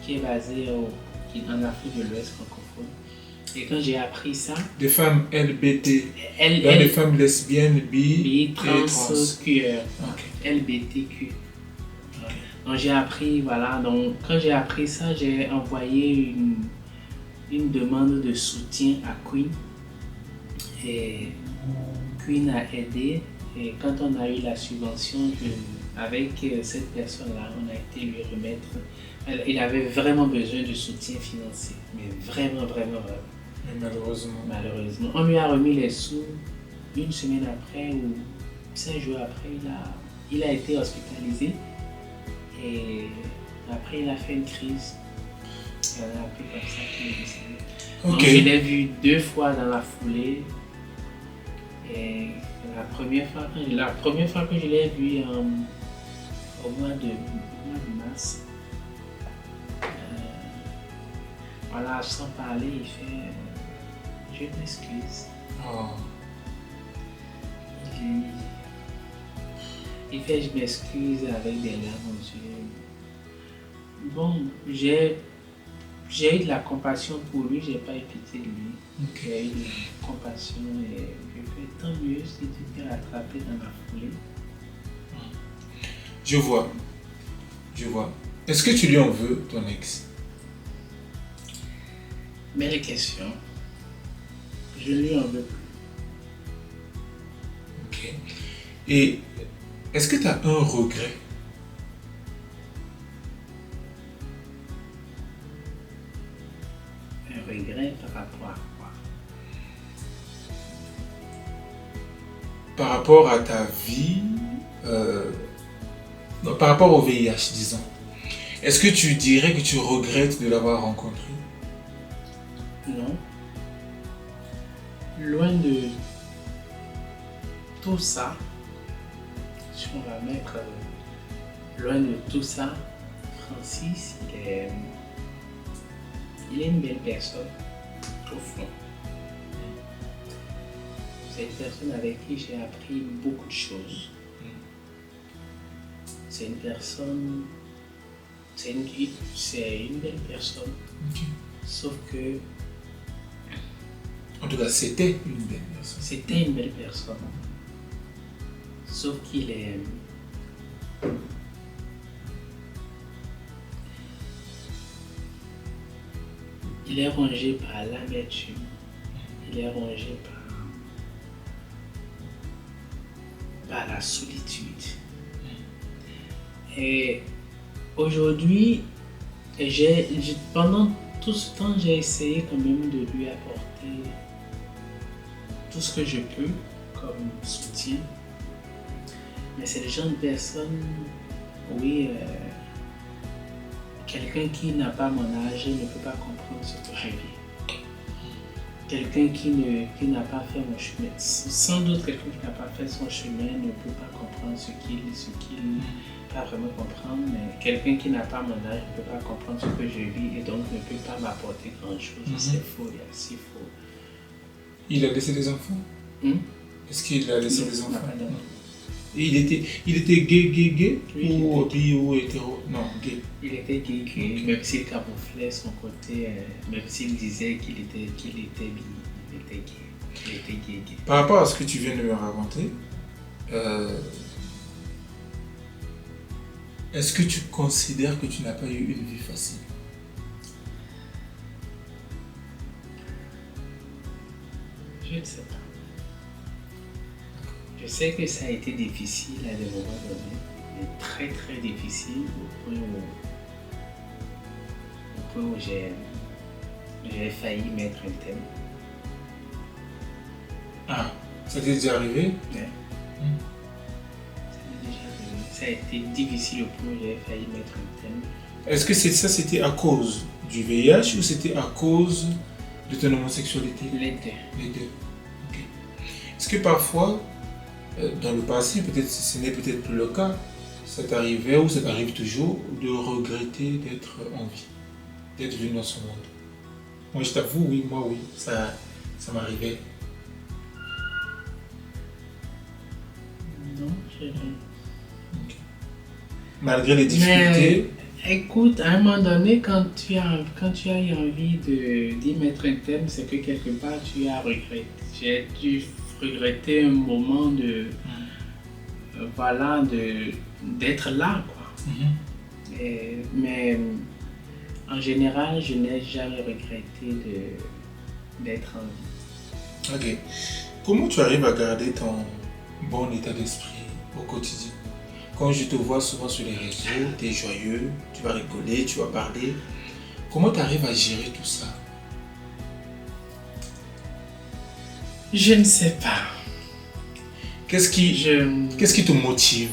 qui est basée en Afrique de l'Ouest francophone. Et quand j'ai appris ça... Des femmes LGBT, des femmes lesbiennes, bi, trans, queer, okay. LGBTQ. Donc j'ai appris, voilà, donc quand j'ai appris ça, j'ai envoyé une demande de soutien à Queen. Et Queen a aidé. Et quand on a eu la subvention, avec cette personne-là, on a été lui remettre. Il avait vraiment besoin de soutien financier, mais vraiment. Mais malheureusement. On lui a remis les sous une semaine après ou 5 jours après, il a été hospitalisé. Et après, il a fait une crise. Et on a appris comme ça qu'il est décédé. Okay. Donc, je l'ai vu 2 fois dans la foulée. Et la première fois que je l'ai vu au mois de mars, voilà, sans parler, il fait je m'excuse. Oh. Il fait je m'excuse avec des larmes aux yeux. Bon, j'ai eu de la compassion pour lui, j'ai pas eu pitié de lui. Okay. J'ai eu de la compassion et je fais tant mieux si tu t'es rattrapé dans la foulée. Je vois. Est-ce que tu lui en veux, ton ex? Belle question. Je lui en veux plus. Ok. Et est-ce que tu as un regret? Un regret par rapport à quoi? Par rapport à ta vie, non, par rapport au VIH, disons. Est-ce que tu dirais que tu regrettes de l'avoir rencontré? Non. Loin de tout ça, si on va mettre loin de tout ça, Francis, il est une belle personne, au fond. C'est une personne avec qui j'ai appris beaucoup de choses. C'est une personne, c'est une belle personne. Ok. Sauf que En tout cas, c'était une belle personne. c'était une belle personne. Sauf qu'il est... Il est rongé par l'amertume. Il est rongé par la solitude. Et aujourd'hui, pendant tout ce temps, j'ai essayé quand même de lui apporter tout ce que je peux comme soutien. Mais c'est le genre de personne, oui, quelqu'un qui n'a pas mon âge ne peut pas comprendre ce que je vis. Quelqu'un qui n'a pas fait mon chemin, sans doute quelqu'un qui n'a pas fait son chemin ne peut pas comprendre ce qu'il pas vraiment comprendre, mais quelqu'un qui n'a pas mon âge ne peut pas comprendre ce que je vis et donc ne peut pas m'apporter grand chose. C'est faux, il y a si faux. Il a laissé des enfants? Est-ce qu'il a laissé des enfants? Non. Et il était gay Oui, ou bi ou hétéro? Non, gay. Il était gay, Ok. même s'il camouflait son côté, même s'il disait qu'il était bi, il était gay. Il était gay. Par rapport à ce que tu viens de me raconter, est-ce que tu considères que tu n'as pas eu une vie facile? Je ne sais pas. Je sais que ça a été difficile à des moments donnés, mais très très difficile au point où j'ai failli mettre un thème. Ah, ça t'est déjà arrivé? Ouais. Ça a été difficile au point où j'ai failli mettre un thème. Est-ce que c'était à cause du VIH ou c'était à cause de ton homosexualité? Les deux. Les deux. Ok. Est-ce que parfois, dans le passé, peut-être ce n'est peut-être plus le cas, ça t'arrivait ou ça t'arrive toujours de regretter d'être en vie, d'être venu dans ce monde? Moi je t'avoue, oui, ça m'arrivait. Non, je... Malgré les difficultés. Mais écoute, à un moment donné, quand tu as eu envie d'y mettre un thème, c'est que quelque part tu as regretté. J'ai dû regretter un moment d'être là, quoi. Mais en général, je n'ai jamais regretté d'être en vie. Ok. Comment tu arrives à garder ton bon état d'esprit au quotidien? Quand je te vois souvent sur les réseaux, tu es joyeux, tu vas rigoler, tu vas parler. Comment tu arrives à gérer tout ça? Je ne sais pas. Qu'est-ce qui te motive?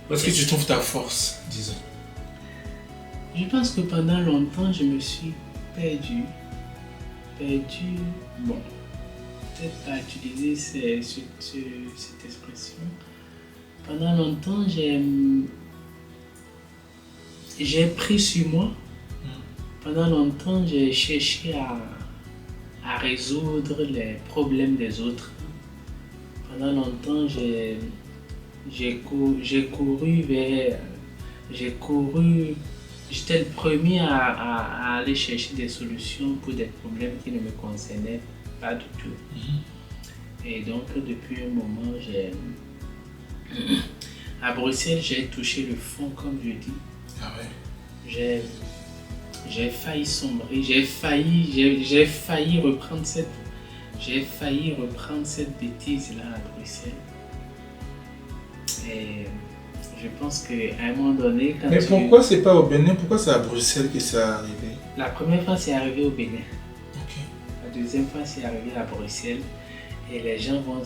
Parce que tu trouves ta force, disons. Je pense que pendant longtemps, je me suis perdu. Bon, peut-être pas utiliser cette expression. Pendant longtemps, j'ai pris sur moi. Pendant longtemps, j'ai cherché à résoudre les problèmes des autres. Pendant longtemps, j'étais le premier à aller chercher des solutions pour des problèmes qui ne me concernaient pas du tout. Et donc, depuis un moment, à Bruxelles, j'ai touché le fond, comme je dis. Ah ouais. J'ai failli sombrer, j'ai failli reprendre cette bêtise-là à Bruxelles. Et je pense qu'à un moment donné, Mais pourquoi c'est pas au Bénin? Pourquoi c'est à Bruxelles que ça est arrivé? La première fois, c'est arrivé au Bénin. Ok. La deuxième fois, c'est arrivé à Bruxelles. Et les gens vont...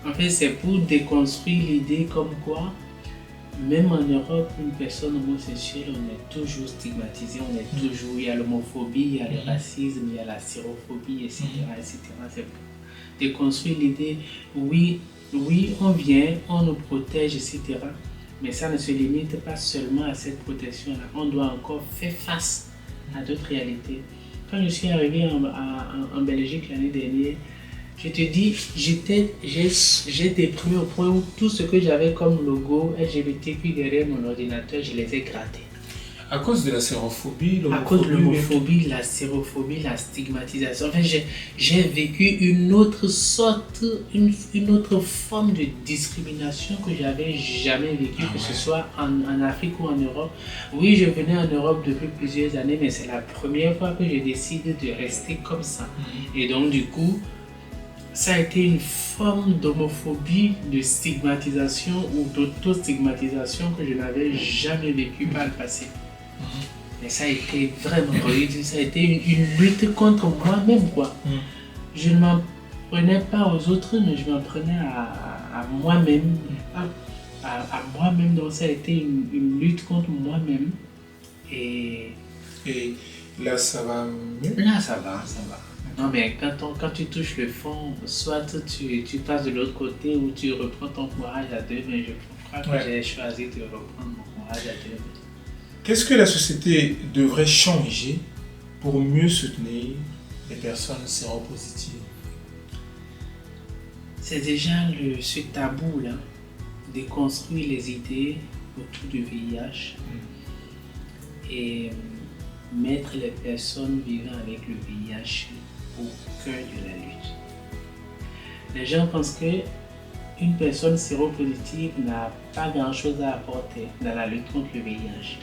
En fait, c'est pour déconstruire l'idée comme quoi même en Europe, une personne homosexuelle, on est toujours stigmatisé, il y a l'homophobie, il y a le racisme, il y a la sérophobie, etc. C'est pour déconstruire l'idée, oui, on vient, on nous protège, etc. Mais ça ne se limite pas seulement à cette protection-là. On doit encore faire face à d'autres réalités. Quand je suis arrivé en Belgique l'année dernière, je te dis, j'ai déprimé au point où tout ce que j'avais comme logo LGBTQ derrière mon ordinateur, je les ai grattés. À cause de la sérophobie, À cause de l'homophobie, la sérophobie, la stigmatisation. Enfin, j'ai vécu une autre sorte, une autre forme de discrimination que j'avais jamais vécue, que ce soit en Afrique ou en Europe. Oui, je venais en Europe depuis plusieurs années, mais c'est la première fois que je décide de rester comme ça. Et donc, du coup, ça a été une forme d'homophobie, de stigmatisation ou d'auto-stigmatisation que je n'avais jamais vécue par le passé. Mais ça a été vraiment horrible, ça a été une lutte contre moi-même, quoi. Je ne m'en prenais pas aux autres, mais je m'en prenais à moi-même. À moi-même, donc ça a été une lutte contre moi-même. Et là, ça va mieux? Là, ça va. Non, mais quand tu touches le fond, soit tu passes de l'autre côté ou tu reprends ton courage à deux, mais je crois que j'ai choisi de reprendre mon courage à deux. Qu'est-ce que la société devrait changer pour mieux soutenir les personnes séropositives? C'est déjà ce tabou-là, déconstruire les idées autour du VIH et mettre les personnes vivant avec le VIH au cœur de la lutte. Les gens pensent qu'une personne séropositive n'a pas grand-chose à apporter dans la lutte contre le VIH.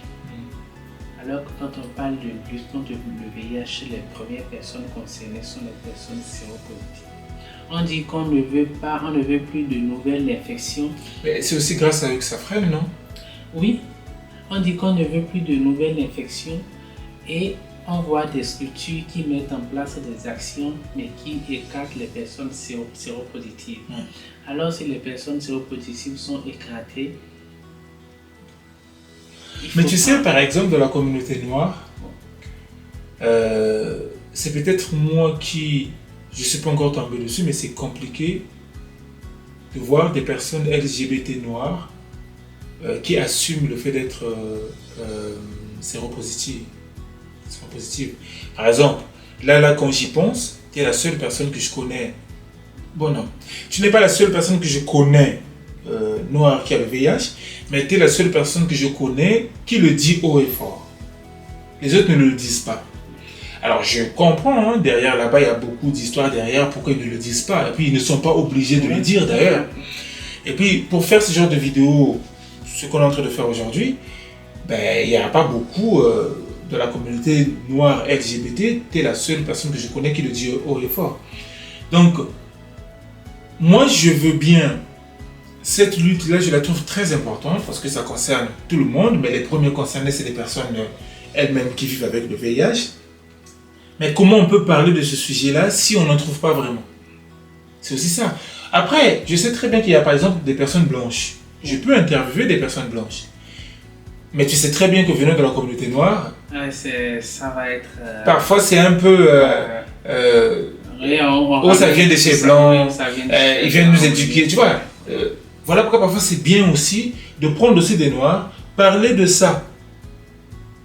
Alors que quand on parle de lutte contre le VIH, les premières personnes concernées sont les personnes séropositives. On dit qu'on ne veut plus de nouvelles infections. Mais c'est aussi grâce à eux que ça freine, non? Oui, on dit qu'on ne veut plus de nouvelles infections et on voit des structures qui mettent en place des actions mais qui écartent les personnes séropositives. Alors si les personnes séropositives sont écartées, mais tu sais, par exemple, dans la communauté noire, c'est peut-être moi qui, je ne suis pas encore tombé dessus, mais c'est compliqué de voir des personnes LGBT noires qui assument le fait d'être séropositives. Par exemple, là, quand j'y pense, tu es la seule personne que je connais. Bon, non, tu n'es pas la seule personne que je connais noire qui a le VIH, mais tu es la seule personne que je connais qui le dit haut et fort. Les autres ne le disent pas. Alors je comprends, hein, derrière là-bas, il y a beaucoup d'histoires derrière, pourquoi ils ne le disent pas. Et puis ils ne sont pas obligés de le dire d'ailleurs. Et puis pour faire ce genre de vidéo, ce qu'on est en train de faire aujourd'hui, ben, il n'y a pas beaucoup de la communauté noire LGBT. Tu es la seule personne que je connais qui le dit haut et fort. Donc, moi je veux bien. Cette lutte-là, je la trouve très importante parce que ça concerne tout le monde, mais les premiers concernés, c'est les personnes elles-mêmes qui vivent avec le VIH. Mais comment on peut parler de ce sujet-là si on n'en trouve pas vraiment? C'est aussi ça. Après, je sais très bien qu'il y a par exemple des personnes blanches. Je peux interviewer des personnes blanches. Mais tu sais très bien que venant de la communauté noire, ça va être... parfois c'est un peu... ça vient de chez Blancs, ils viennent nous éduquer, tu vois. Voilà pourquoi parfois c'est bien aussi de prendre aussi des noirs, parler de ça,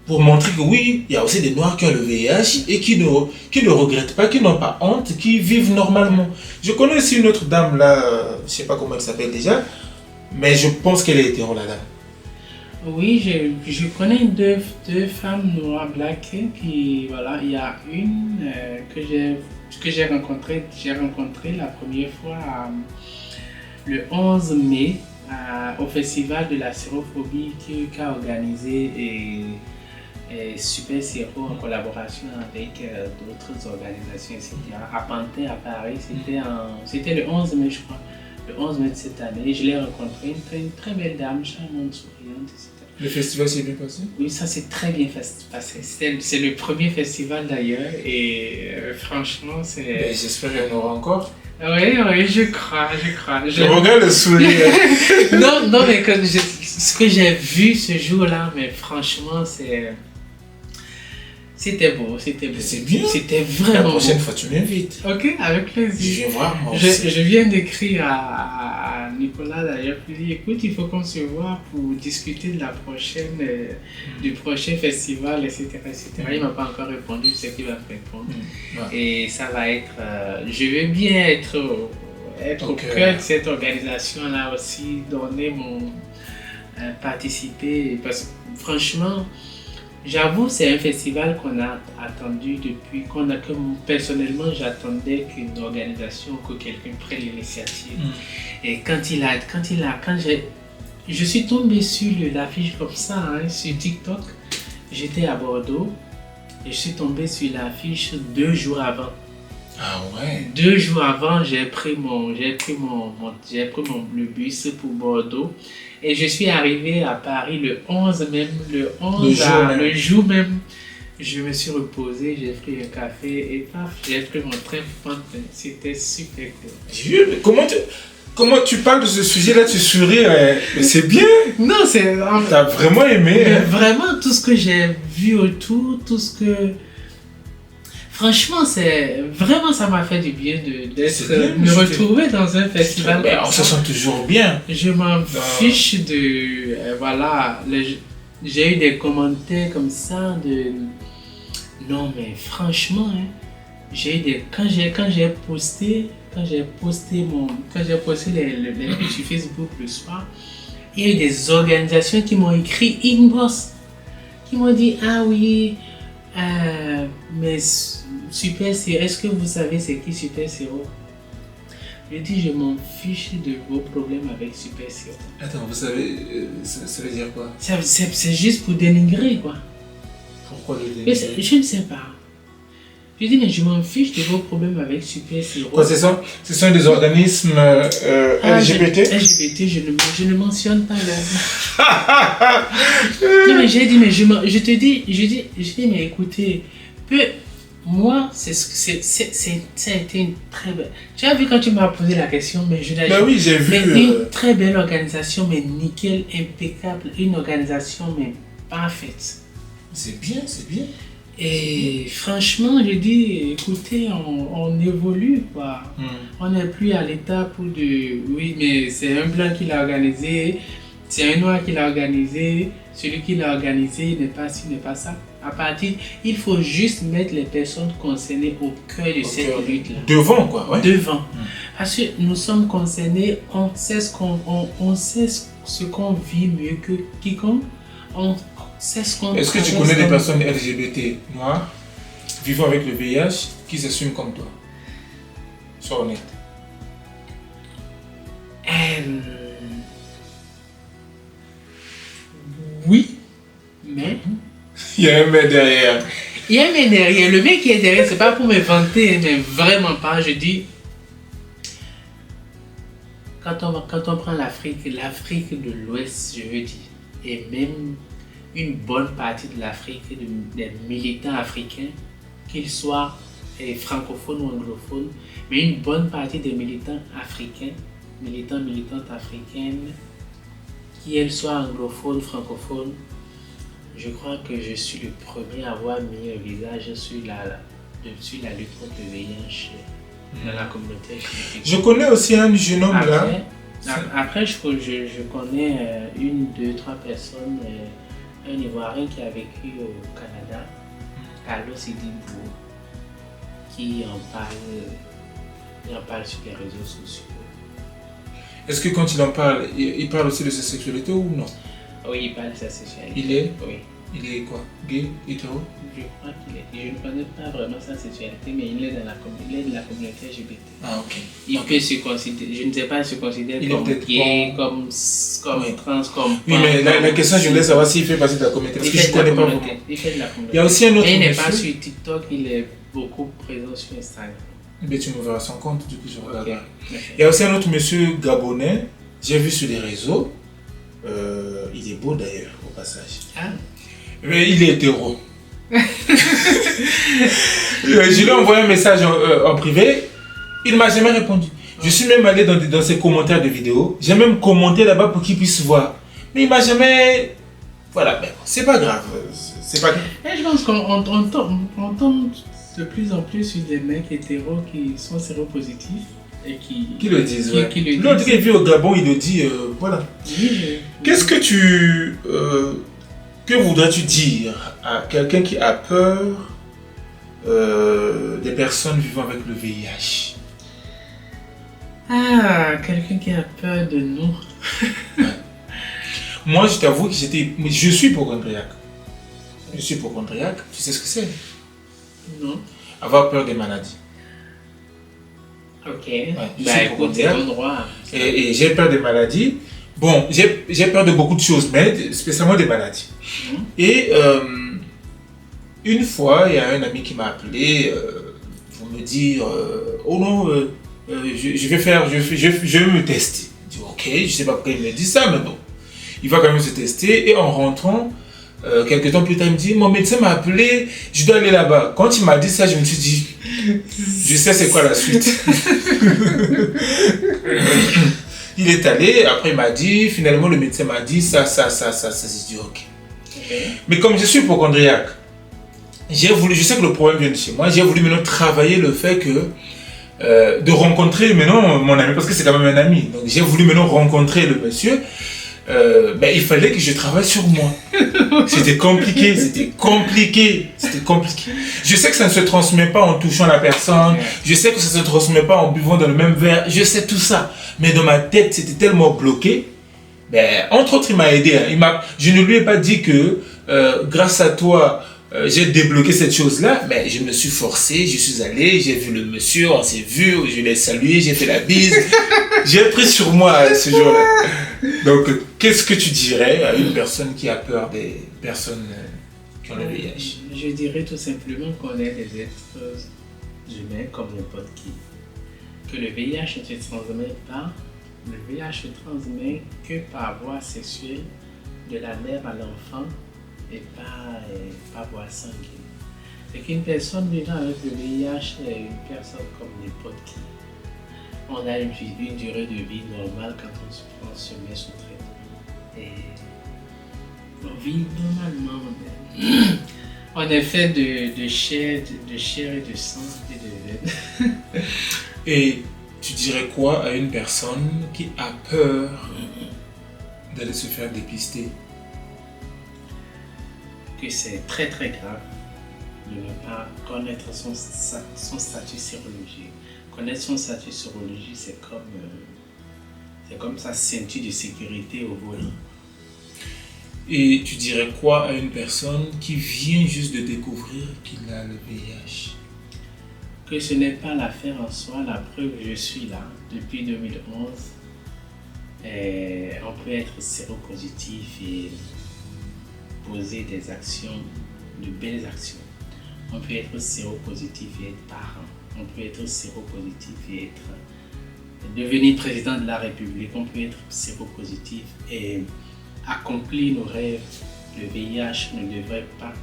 pour montrer que oui, il y a aussi des noirs qui ont le VIH et qui ne regrettent pas, qui n'ont pas honte, qui vivent normalement. Je connais aussi une autre dame là, je ne sais pas comment elle s'appelle déjà, mais je pense qu'elle est hétéro la dame. Oui, je connais deux femmes noires black qui, voilà, il y a une que j'ai rencontrée la première fois le 11 mai au festival de la sérophobie qu'a organisé Super Séro en collaboration avec d'autres organisations, etc. À Pantin, à Paris, c'était le 11 mai, je crois. Le 11 mai de cette année, je l'ai rencontrée, une très belle dame, charmante, souriante, etc. Le festival s'est bien passé? Oui, ça s'est très bien passé. C'est le premier festival d'ailleurs et franchement, c'est... J'espère qu'il y en aura encore. Oui, je crois. Je regarde le sourire. non, mais ce que j'ai vu ce jour-là, mais franchement, c'était beau, c'était beau. C'est bien. C'était La vraiment prochaine beau. fois, tu m'invites. Ok, avec Je plaisir. vais voir moi aussi. Je viens d'écrire à Nicolas d'ailleurs, puis il dit écoute, il faut qu'on se voit pour discuter de la prochaine, du prochain festival, etc. Il ne m'a pas encore répondu, je sais qu'il va me répondre. Ouais. Et ça va être. Je veux bien être au cœur de cette organisation-là aussi, donner mon. Participer, parce que franchement, j'avoue, c'est un festival qu'on a attendu depuis, que personnellement j'attendais qu'une organisation, que quelqu'un prenne l'initiative. Et quand je suis tombé sur l'affiche comme ça, hein, sur TikTok, j'étais à Bordeaux, et je suis tombé sur l'affiche 2 jours avant. Ah ouais. 2 jours avant, j'ai pris le bus pour Bordeaux. Et je suis arrivé à Paris le 11 même, le jour même. Je me suis reposé, j'ai pris un café et paf, j'ai pris mon train. C'était super cool. Dieu, mais comment tu parles de ce sujet-là, tu souris, mais c'est bien. Non, c'est... T'as vraiment aimé. Mais vraiment, tout ce que j'ai vu autour, tout ce que... Franchement, ça m'a fait du bien de me retrouver dans un festival. Mais on se sent toujours bien. Je m'en fiche de... voilà, j'ai eu des commentaires comme ça de... Non, mais franchement, hein, j'ai eu des... Quand j'ai posté les trucs sur Facebook le soir, il y a eu des organisations qui m'ont écrit inbox, qui m'ont dit ah oui, mais Super Sero, est-ce que vous savez c'est qui Super Sero? Je dis je m'en fiche de vos problèmes avec Super Sero. Attends, vous savez, ça veut dire quoi? C'est juste pour dénigrer quoi. Pourquoi le dénigrer? Je ne sais pas. Je dis mais je m'en fiche de vos problèmes avec Super Sero. Quoi, ce sont des organismes LGBT? LGBT, je ne mentionne pas leur... Non mais j'ai dit mais je dis mais écoutez, moi, ça a été une très belle... Tu as vu quand tu m'as posé la question, mais je l'ai Ben oui, j'ai vu. Mais une très belle organisation, mais nickel, impeccable. Une organisation, mais parfaite. C'est bien, c'est bien. Et franchement, j'ai dit, écoutez, on évolue, quoi. On n'est plus à l'étape où oui, mais c'est un blanc qui l'a organisé, c'est un noir qui l'a organisé, celui qui l'a organisé n'est pas ci, n'est pas ça. Il faut juste mettre les personnes concernées au cœur de cette lutte-là. Devant, quoi. Ouais. Devant. Parce que nous sommes concernés, on sait ce qu'on vit mieux que quiconque. On sait ce qu'on... Est-ce que tu connais des personnes LGBT noires vivant avec le VIH qui s'assument comme toi? Sois honnête. Oui, mais... Il y a un mec derrière. Il y a un mec derrière. Le mec qui est derrière, c'est pas pour me vanter, mais vraiment pas. Je dis, quand on prend l'Afrique de l'Ouest, je veux dire, et même une bonne partie de l'Afrique, des militants africains, qu'ils soient francophones ou anglophones, mais une bonne partie des militants africains, militantes africaines, qu'elles soient anglophones, francophones, je crois que je suis le premier à avoir mis un visage sur la lutte contre le VIH dans la communauté. Je connais aussi un jeune homme là. Après, je connais 1, 2, 3 personnes. Un Ivoirien qui a vécu au Canada, Carlos Idibou, qui en parle sur les réseaux sociaux. Est-ce que quand il en parle, il parle aussi de sa sexualité ou non? Oui, il parle de sa sexualité. Il est? Oui. Il est quoi? Gay? Hétéro? Je crois qu'il est. Je ne connais pas vraiment sa sexualité, mais il est de la communauté LGBT. Ah, ok. Il peut se considérer, je ne sais pas, se considérer comme gay, comme trans, comme... Oui, mais la question, je voulais savoir s'il fait partie de la communauté, parce que je ne connais pas beaucoup. Il fait de la communauté. Il y a aussi un autre mais il n'est monsieur... pas sur TikTok, il est beaucoup présent sur Instagram. Mais tu me verras son compte, du coup je regarderai. Okay. Il y a aussi un autre monsieur gabonais, j'ai vu sur les réseaux, il est beau d'ailleurs, au passage. Ah. Mais il est hétéro. Je lui ai envoyé un message en privé, il ne m'a jamais répondu. Je suis même allé dans ses commentaires de vidéos, j'ai même commenté là-bas pour qu'il puisse voir. Mais il m'a jamais... Voilà, mais bon, c'est pas grave. C'est pas grave. Et je pense qu'on tombe de plus en plus sur des mecs hétéros qui sont séropositifs et Qui le disent, ouais. qui le disent. L'autre qui vit au Gabon, il le dit, voilà. Oui, Qu'est-ce que tu... que voudrais-tu dire à quelqu'un qui a peur des personnes vivant avec le VIH? Ah, quelqu'un qui a peur de nous. Moi, je t'avoue que je suis hypochondriaque. Je suis hypochondriaque, tu sais ce que c'est? Non. Avoir peur des maladies. Ok. je suis Bah écoute, c'est hypochondriaque. ton droit. Et j'ai peur des maladies. Bon, j'ai peur de beaucoup de choses, mais spécialement des maladies. Mhm. Et une fois, il y a un ami qui m'a appelé pour me dire oh non, je vais me tester. Je dis ok, je sais pas pourquoi il me dit ça, mais bon, il va quand même se tester. Et en rentrant, quelques temps plus tard, il me dit mon médecin m'a appelé, je dois aller là-bas. Quand il m'a dit ça, je me suis dit je sais c'est quoi la suite. Il est allé, après il m'a dit, finalement le médecin m'a dit ça. J'ai dit ok. Mais comme je suis hypochondriaque, je sais que le problème vient de chez moi, j'ai voulu maintenant travailler le fait que de rencontrer maintenant mon ami, parce que c'est quand même un ami, donc j'ai voulu maintenant rencontrer le monsieur, il fallait que je travaille sur moi. C'était compliqué. Je sais que ça ne se transmet pas en touchant la personne, je sais que ça ne se transmet pas en buvant dans le même verre, je sais tout ça, mais dans ma tête c'était tellement bloqué. Entre autres, il m'a aidé. Je ne lui ai pas dit que grâce à toi, j'ai débloqué cette chose-là, mais je me suis forcé, je suis allé, j'ai vu le monsieur, on s'est vu, je l'ai salué, j'ai fait la bise. J'ai pris sur moi ce jour-là. Donc, qu'est-ce que tu dirais à une personne qui a peur des personnes qui ont le VIH? Je dirais tout simplement qu'on est des êtres humains comme n'importe qui. Que le VIH ne se transmet pas. Le VIH se transmet que par voie sexuelle de la mère à l'enfant et par voie sanguine. Et qu'une personne vivant avec le VIH est une personne comme n'importe qui. On a une durée de vie normale quand on se met sous traitement. Et on vit normalement. On est fait de chair et de sang et de veine. Et tu dirais quoi à une personne qui a peur d'aller se faire dépister? Que c'est très très grave de ne pas connaître son statut sérologique. Connaître son statut sérologique, c'est comme sa ceinture de sécurité au volant. Et tu dirais quoi à une personne qui vient juste de découvrir qu'il a le VIH? Que ce n'est pas l'affaire en soi, la preuve, je suis là depuis 2011. On peut être séropositif et poser des actions, de belles actions. On peut être séropositif et être parent. On peut être séropositif et devenir président de la République. On peut être séropositif et accomplir nos rêves. Le VIH ne devrait pas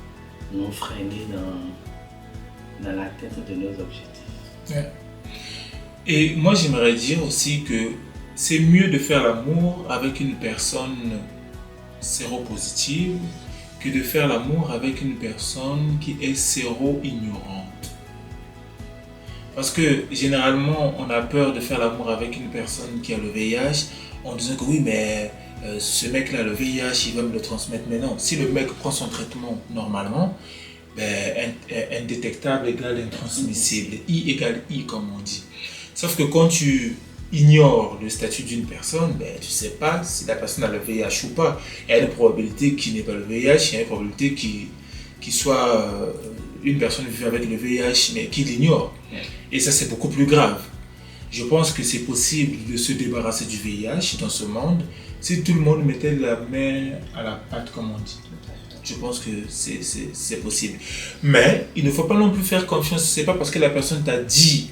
nous freiner dans l'atteinte de nos objectifs. Ouais. Et moi j'aimerais dire aussi que c'est mieux de faire l'amour avec une personne séropositive que de faire l'amour avec une personne qui est séro-ignorante. Parce que généralement on a peur de faire l'amour avec une personne qui a le VIH en disant que oui mais ce mec là le VIH il va me le transmettre. Mais non, si le mec prend son traitement normalement, indétectable égale intransmissible, I égale I comme on dit. Sauf que quand tu ignores le statut d'une personne, tu ne sais pas si la personne a le VIH ou pas. Il y a une probabilité qu'il n'ait pas le VIH, il y a une probabilité qu'il soit une personne vivant avec le VIH mais qui l'ignore. Et ça c'est beaucoup plus grave. Je pense que c'est possible de se débarrasser du VIH dans ce monde si tout le monde mettait la main à la pâte comme on dit. Je pense que c'est possible. Mais il ne faut pas non plus faire confiance. Ce n'est pas parce que la personne t'a dit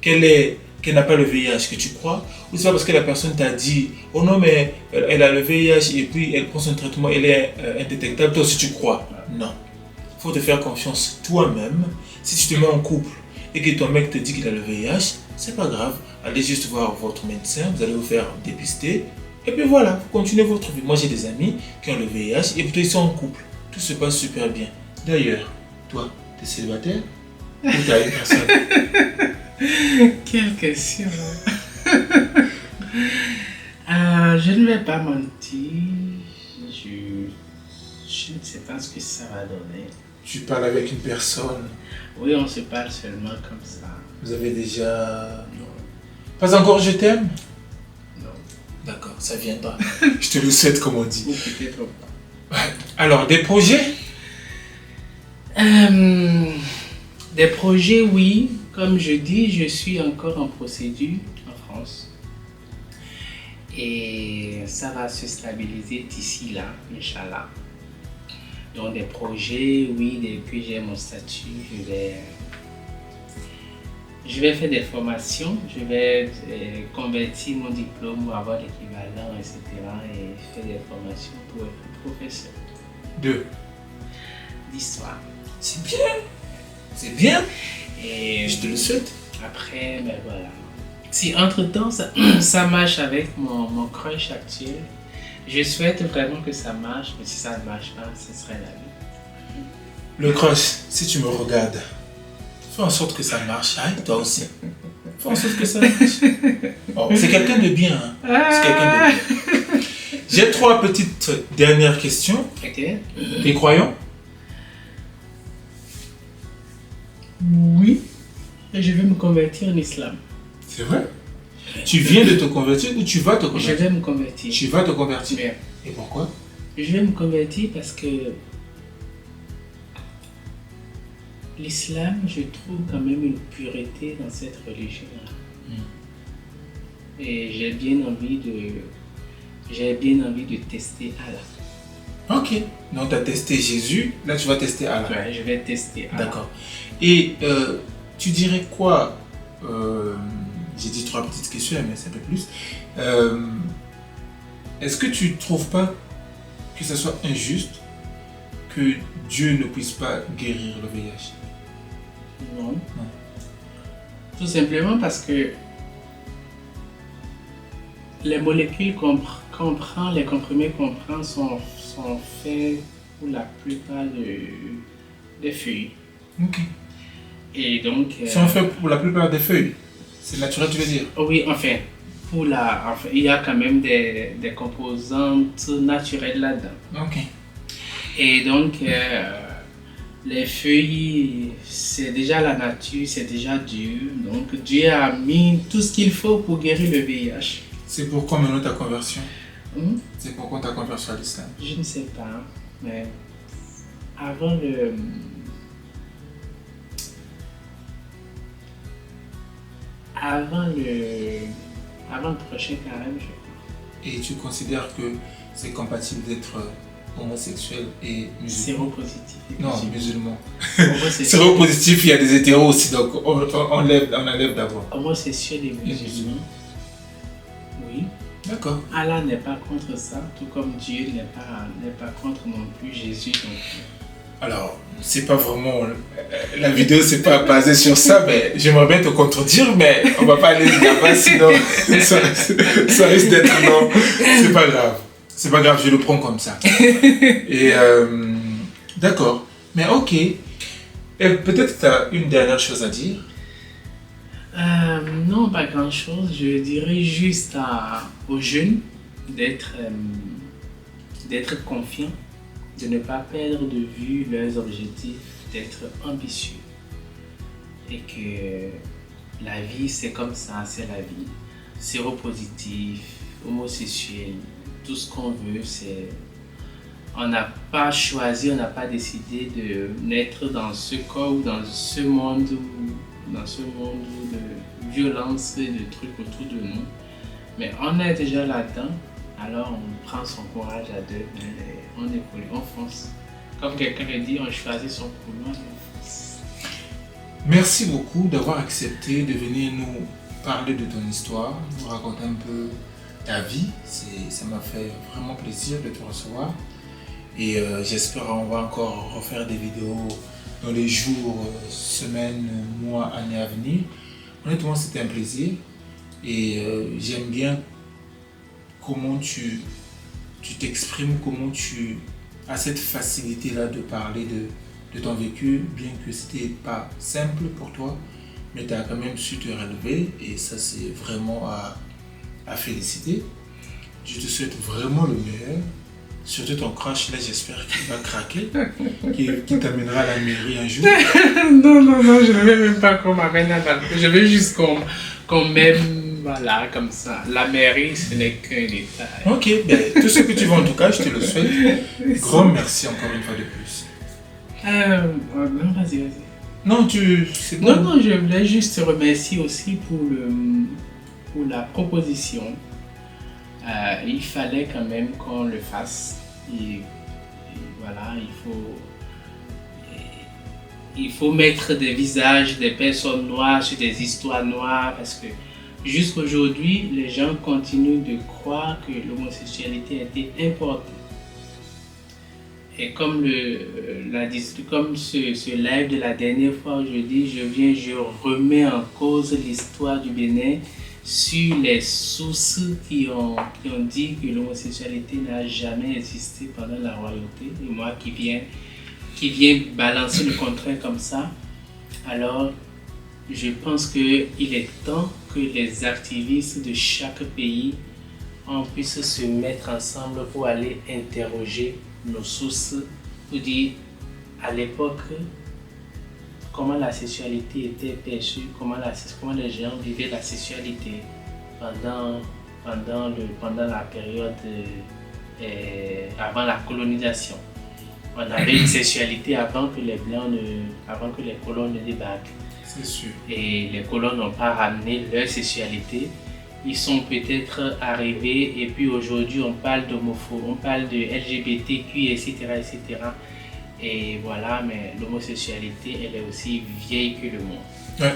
qu'elle n'a pas le VIH que tu crois. Ou c'est pas parce que la personne t'a dit oh non mais elle a le VIH et puis elle prend son traitement, elle est indétectable, toi aussi tu crois. Non. Il faut te faire confiance toi-même. Si tu te mets en couple et que ton mec te dit qu'il a le VIH, c'est pas grave. Allez juste voir votre médecin, vous allez vous faire dépister Et puis voilà, vous continuez votre vie. Moi j'ai des amis qui ont le VIH et plutôt ils sont en couple. Tout se passe super bien. D'ailleurs, toi, t'es célibataire ou t'as une personne? Quelle question. Je ne vais pas mentir. Je ne sais pas ce que ça va donner. Tu parles avec une personne. Oui, on se parle seulement comme ça. Vous avez déjà... Non, Pas encore je t'aime? non. D'accord, ça viendra. Je te le souhaite comme on dit. Ou peut-être pas. Alors, des projets? Des projets, oui. Comme je dis, je suis encore en procédure en France. Et ça va se stabiliser d'ici là, Inch'Allah. Donc des projets, oui, depuis que j'ai mon statut, je vais faire des formations, je vais convertir mon diplôme pour avoir l'équivalent, etc. et faire des formations pour être professeur d'histoire. C'est bien. C'est bien. Et Je te le souhaite. après, ben voilà. Si entre-temps ça marche avec mon crush actuel, je souhaite vraiment que ça marche, mais si ça ne marche pas, ce serait la vie. Le crush, si tu me regardes, fais en sorte que ça marche. Hein, toi aussi. Fais en sorte que ça marche. Oh, c'est quelqu'un de bien. Hein. C'est quelqu'un de bien. J'ai 3 petites dernières questions. Ok. T'es croyant? Oui. Et je vais me convertir en islam. C'est vrai? Tu viens de te convertir ou tu vas te Je convertir? vais me convertir. Tu vas te convertir. Bien. Et pourquoi? Je vais me convertir parce que l'islam, je trouve quand même une pureté dans cette religion-là. Et j'ai bien envie de tester Allah. Ok. Donc tu as testé Jésus, là tu vas tester Allah. Ouais, je vais tester Allah. D'accord. Et tu dirais quoi j'ai dit 3 petites questions, mais c'est un peu plus. Est-ce que tu ne trouves pas que ce soit injuste que Dieu ne puisse pas guérir le VIH? Non. Tout simplement parce que les molécules qu'on prend, les comprimés qu'on prend sont faits pour la plupart des feuilles. Ok. Et donc... Ils sont faits pour la plupart des feuilles. C'est naturel, tu veux dire? Oui, enfin, il y a quand même des composantes naturelles là-dedans. Ok. Et donc, les feuilles, c'est déjà la nature, c'est déjà Dieu. Donc, Dieu a mis tout ce qu'il faut pour guérir le VIH. C'est pourquoi maintenant ta conversion? Hmm? C'est pourquoi ta conversion à l'islam? Je ne sais pas, mais avant le prochain carême, je crois. Et tu considères que c'est compatible d'être homosexuel et musulman? Séropositif. Non, musulman. Homosexuel. Séropositif, il y a des hétéros aussi, donc on enlève d'abord. Homosexuel et musulman. Oui. D'accord. Allah n'est pas contre ça, tout comme Dieu n'est pas contre non plus Jésus. Donc... Alors, c'est pas vraiment... La vidéo, c'est pas basé sur ça, mais j'aimerais bien te contredire, mais on va pas aller là-bas, sinon ça risque d'être non. C'est pas grave. C'est pas grave, je le prends comme ça. Et d'accord. Mais ok. Et peut-être tu as une dernière chose à dire. Non, pas grand-chose. Je dirais juste aux jeunes d'être confiants, de ne pas perdre de vue leurs objectifs, d'être ambitieux. Et que la vie, c'est comme ça, c'est la vie. Séropositif, homosexuel, tout ce qu'on veut, c'est... On n'a pas choisi, on n'a pas décidé de naître dans ce corps ou dans ce monde de violence et de trucs autour de nous. Mais on est déjà là-dedans, alors on prend son courage à deux mains et on évolue, on fonce. Comme quelqu'un le dit, on choisit son couloir et on fonce. Merci beaucoup d'avoir accepté de venir nous parler de ton histoire, nous raconter un peu ta vie. Ça m'a fait vraiment plaisir de te recevoir. Et j'espère qu'on va encore refaire des vidéos dans les jours, semaines, mois, années à venir. Honnêtement, c'était un plaisir. Et j'aime bien comment tu t'exprimes, comment tu as cette facilité-là de parler de ton vécu, bien que c'était pas simple pour toi, mais tu as quand même su te relever et ça c'est vraiment à féliciter. Je te souhaite vraiment le meilleur. Surtout ton crush là, j'espère qu'il va craquer, qu'il t'amènera à la mairie un jour. Non, je ne veux même pas qu'on m'amène à la... Je veux juste qu'on m'aime, voilà, comme ça. La mairie, ce n'est qu'un détail. Ok, ben, tout ce que tu veux en tout cas, je te le souhaite. Grand merci encore une fois de plus. Non, vas-y. Non, c'est bon. Non, je voulais juste te remercier aussi pour la proposition. Il fallait quand même qu'on le fasse. Et voilà, il faut mettre des visages des personnes noires sur des histoires noires parce que jusqu'aujourd'hui, les gens continuent de croire que l'homosexualité a été importée. Et comme ce live de la dernière fois, je remets en cause l'histoire du Bénin sur les sources qui ont dit que l'homosexualité n'a jamais existé pendant la royauté. Et moi qui viens balancer le contraire comme ça, alors je pense qu'il est temps que les activistes de chaque pays puissent se mettre ensemble pour aller interroger nos sources, pour dire à l'époque comment la sexualité était perçue, comment les gens vivaient la sexualité pendant la période avant la colonisation. On avait une sexualité avant que les colons ne débarquent. C'est sûr. Et les colons n'ont pas ramené leur sexualité. Ils sont peut-être arrivés et puis aujourd'hui on parle d'homophobie, on parle de LGBTQ, etc. Et voilà, mais l'homosexualité, elle est aussi vieille que le monde. Ouais.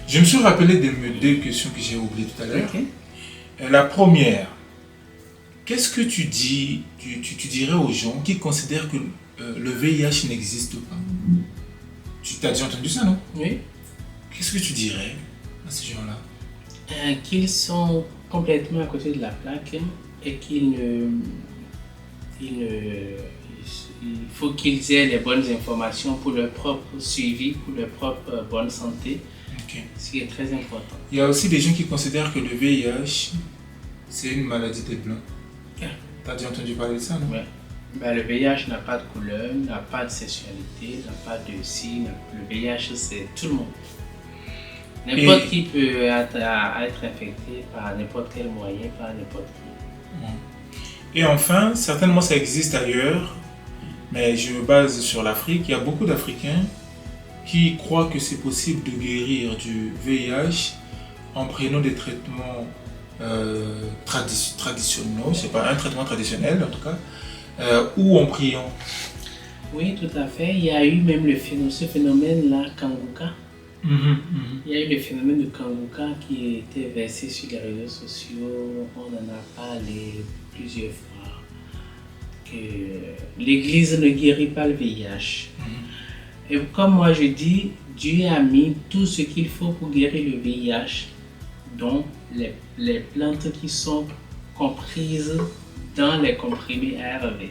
Je me suis rappelé de mes deux questions que j'ai oubliées tout à l'heure. Okay. La première, qu'est-ce que tu dirais aux gens qui considèrent que le VIH n'existe pas? Tu t'as déjà entendu ça, non? Oui. Qu'est-ce que tu dirais à ces gens-là? Qu'ils sont complètement à côté de la plaque et il faut qu'ils aient les bonnes informations pour leur propre suivi, pour leur propre bonne santé, ce qui est très important. Il y a aussi des gens qui considèrent que le VIH, c'est une maladie des blancs. Yeah. Tu as déjà entendu parler de ça, non? Ouais. Ben, le VIH n'a pas de couleur, n'a pas de sexualité, n'a pas de si. Le VIH, c'est tout le monde. N'importe qui peut être infecté par n'importe quel moyen, par n'importe qui. Et enfin, certainement ça existe ailleurs, mais je me base sur l'Afrique. Il y a beaucoup d'Africains qui croient que c'est possible de guérir du VIH en prenant des traitements traditionnels, je sais pas, un traitement traditionnel en tout cas, ou en priant. Oui, tout à fait. Il y a eu même ce phénomène-là, Kanguka. Il y a eu le phénomène de Kanguka qui a été versé sur les réseaux sociaux. On en a parlé plusieurs fois. Que l'Église ne guérit pas le VIH. Et comme moi je dis, Dieu a mis tout ce qu'il faut pour guérir le VIH, dont les plantes qui sont comprises dans les comprimés ARV.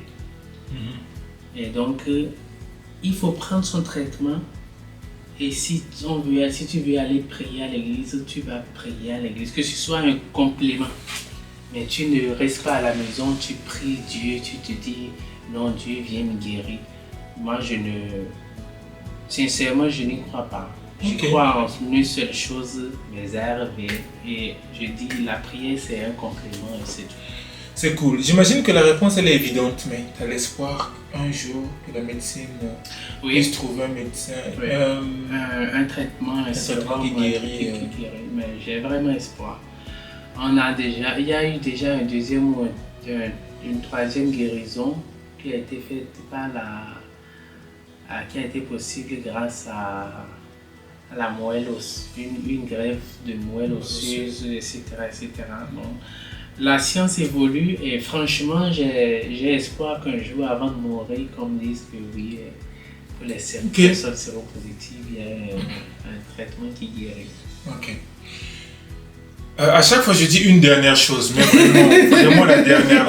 Et donc, il faut prendre son traitement. Et si tu veux aller prier à l'église, tu vas prier à l'église, que ce soit un complément. Mais tu ne restes pas à la maison, tu pries Dieu, tu te dis, non, Dieu vient me guérir. Moi, sincèrement, je n'y crois pas. Je crois en une seule chose, les ARV. Et je dis, la prière, c'est un complément et c'est tout. C'est cool. J'imagine que la réponse, elle est évidente, mais tu as l'espoir un jour que la médecine puisse trouver un médecin. Oui. Un traitement qui guérit. Mais j'ai vraiment espoir. Il y a eu déjà une troisième guérison qui a été faite qui a été possible grâce à la moelle osseuse, une greffe de moelle osseuse, etc. Donc, la science évolue et franchement, j'ai espoir qu'un jour, avant de mourir, qu'on me dise que oui, pour les personnes séropositives, il y a un traitement qui guérit. Ok. À chaque fois, je dis une dernière chose, mais vraiment la dernière.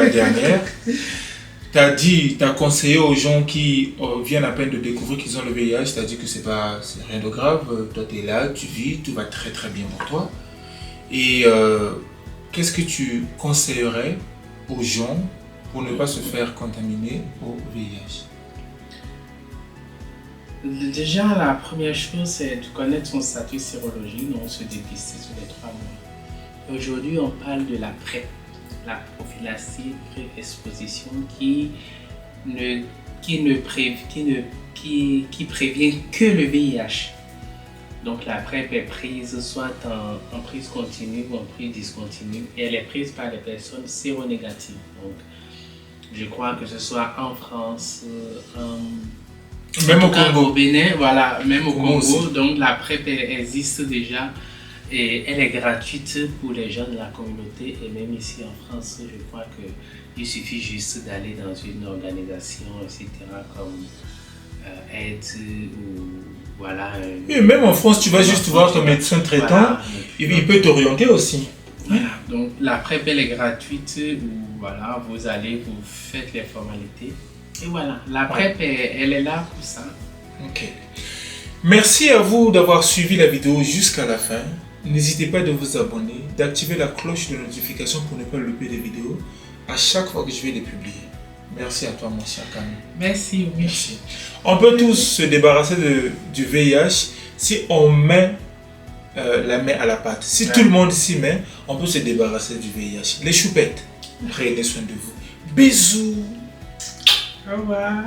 Tu as conseillé aux gens qui viennent à peine de découvrir qu'ils ont le VIH, tu as dit que c'est rien de grave, toi tu es là, tu vis, tout va très très bien pour toi. Et qu'est-ce que tu conseillerais aux gens pour ne pas se faire contaminer au VIH? Déjà, la première chose, c'est de connaître son statut sérologique, donc se dépister sur les 3 mois. Aujourd'hui, on parle de la PrEP, la prophylaxie pré-exposition, qui prévient que le VIH. Donc la PrEP est prise soit en prise continue ou en prise discontinue, et elle est prise par les personnes séronégatives. Donc, je crois que ce soit en France, même au Congo. Au Bénin, voilà, même au Congo. Aussi. Donc la PrEP existe déjà et elle est gratuite pour les gens de la communauté. Et même ici en France, je crois qu'il suffit juste d'aller dans une organisation, etc., comme AIDS ou voilà. Et même en France, tu vas juste voir ton médecin traitant, voilà, il peut t'orienter aussi. Voilà, donc la PrEP elle est gratuite, où voilà, vous allez, vous faites les formalités. Et voilà, la PrEP, elle est là pour ça. Ok. Merci à vous d'avoir suivi la vidéo jusqu'à la fin. N'hésitez pas de vous abonner, d'activer la cloche de notification pour ne pas louper des vidéos à chaque fois que je vais les publier. Merci à toi, mon cher Camille. Merci. Merci. On peut tous se débarrasser du VIH si on met la main à la pâte. Si tout le monde s'y met, on peut se débarrasser du VIH. Les choupettes, prenez soin de vous. Bisous. Au revoir.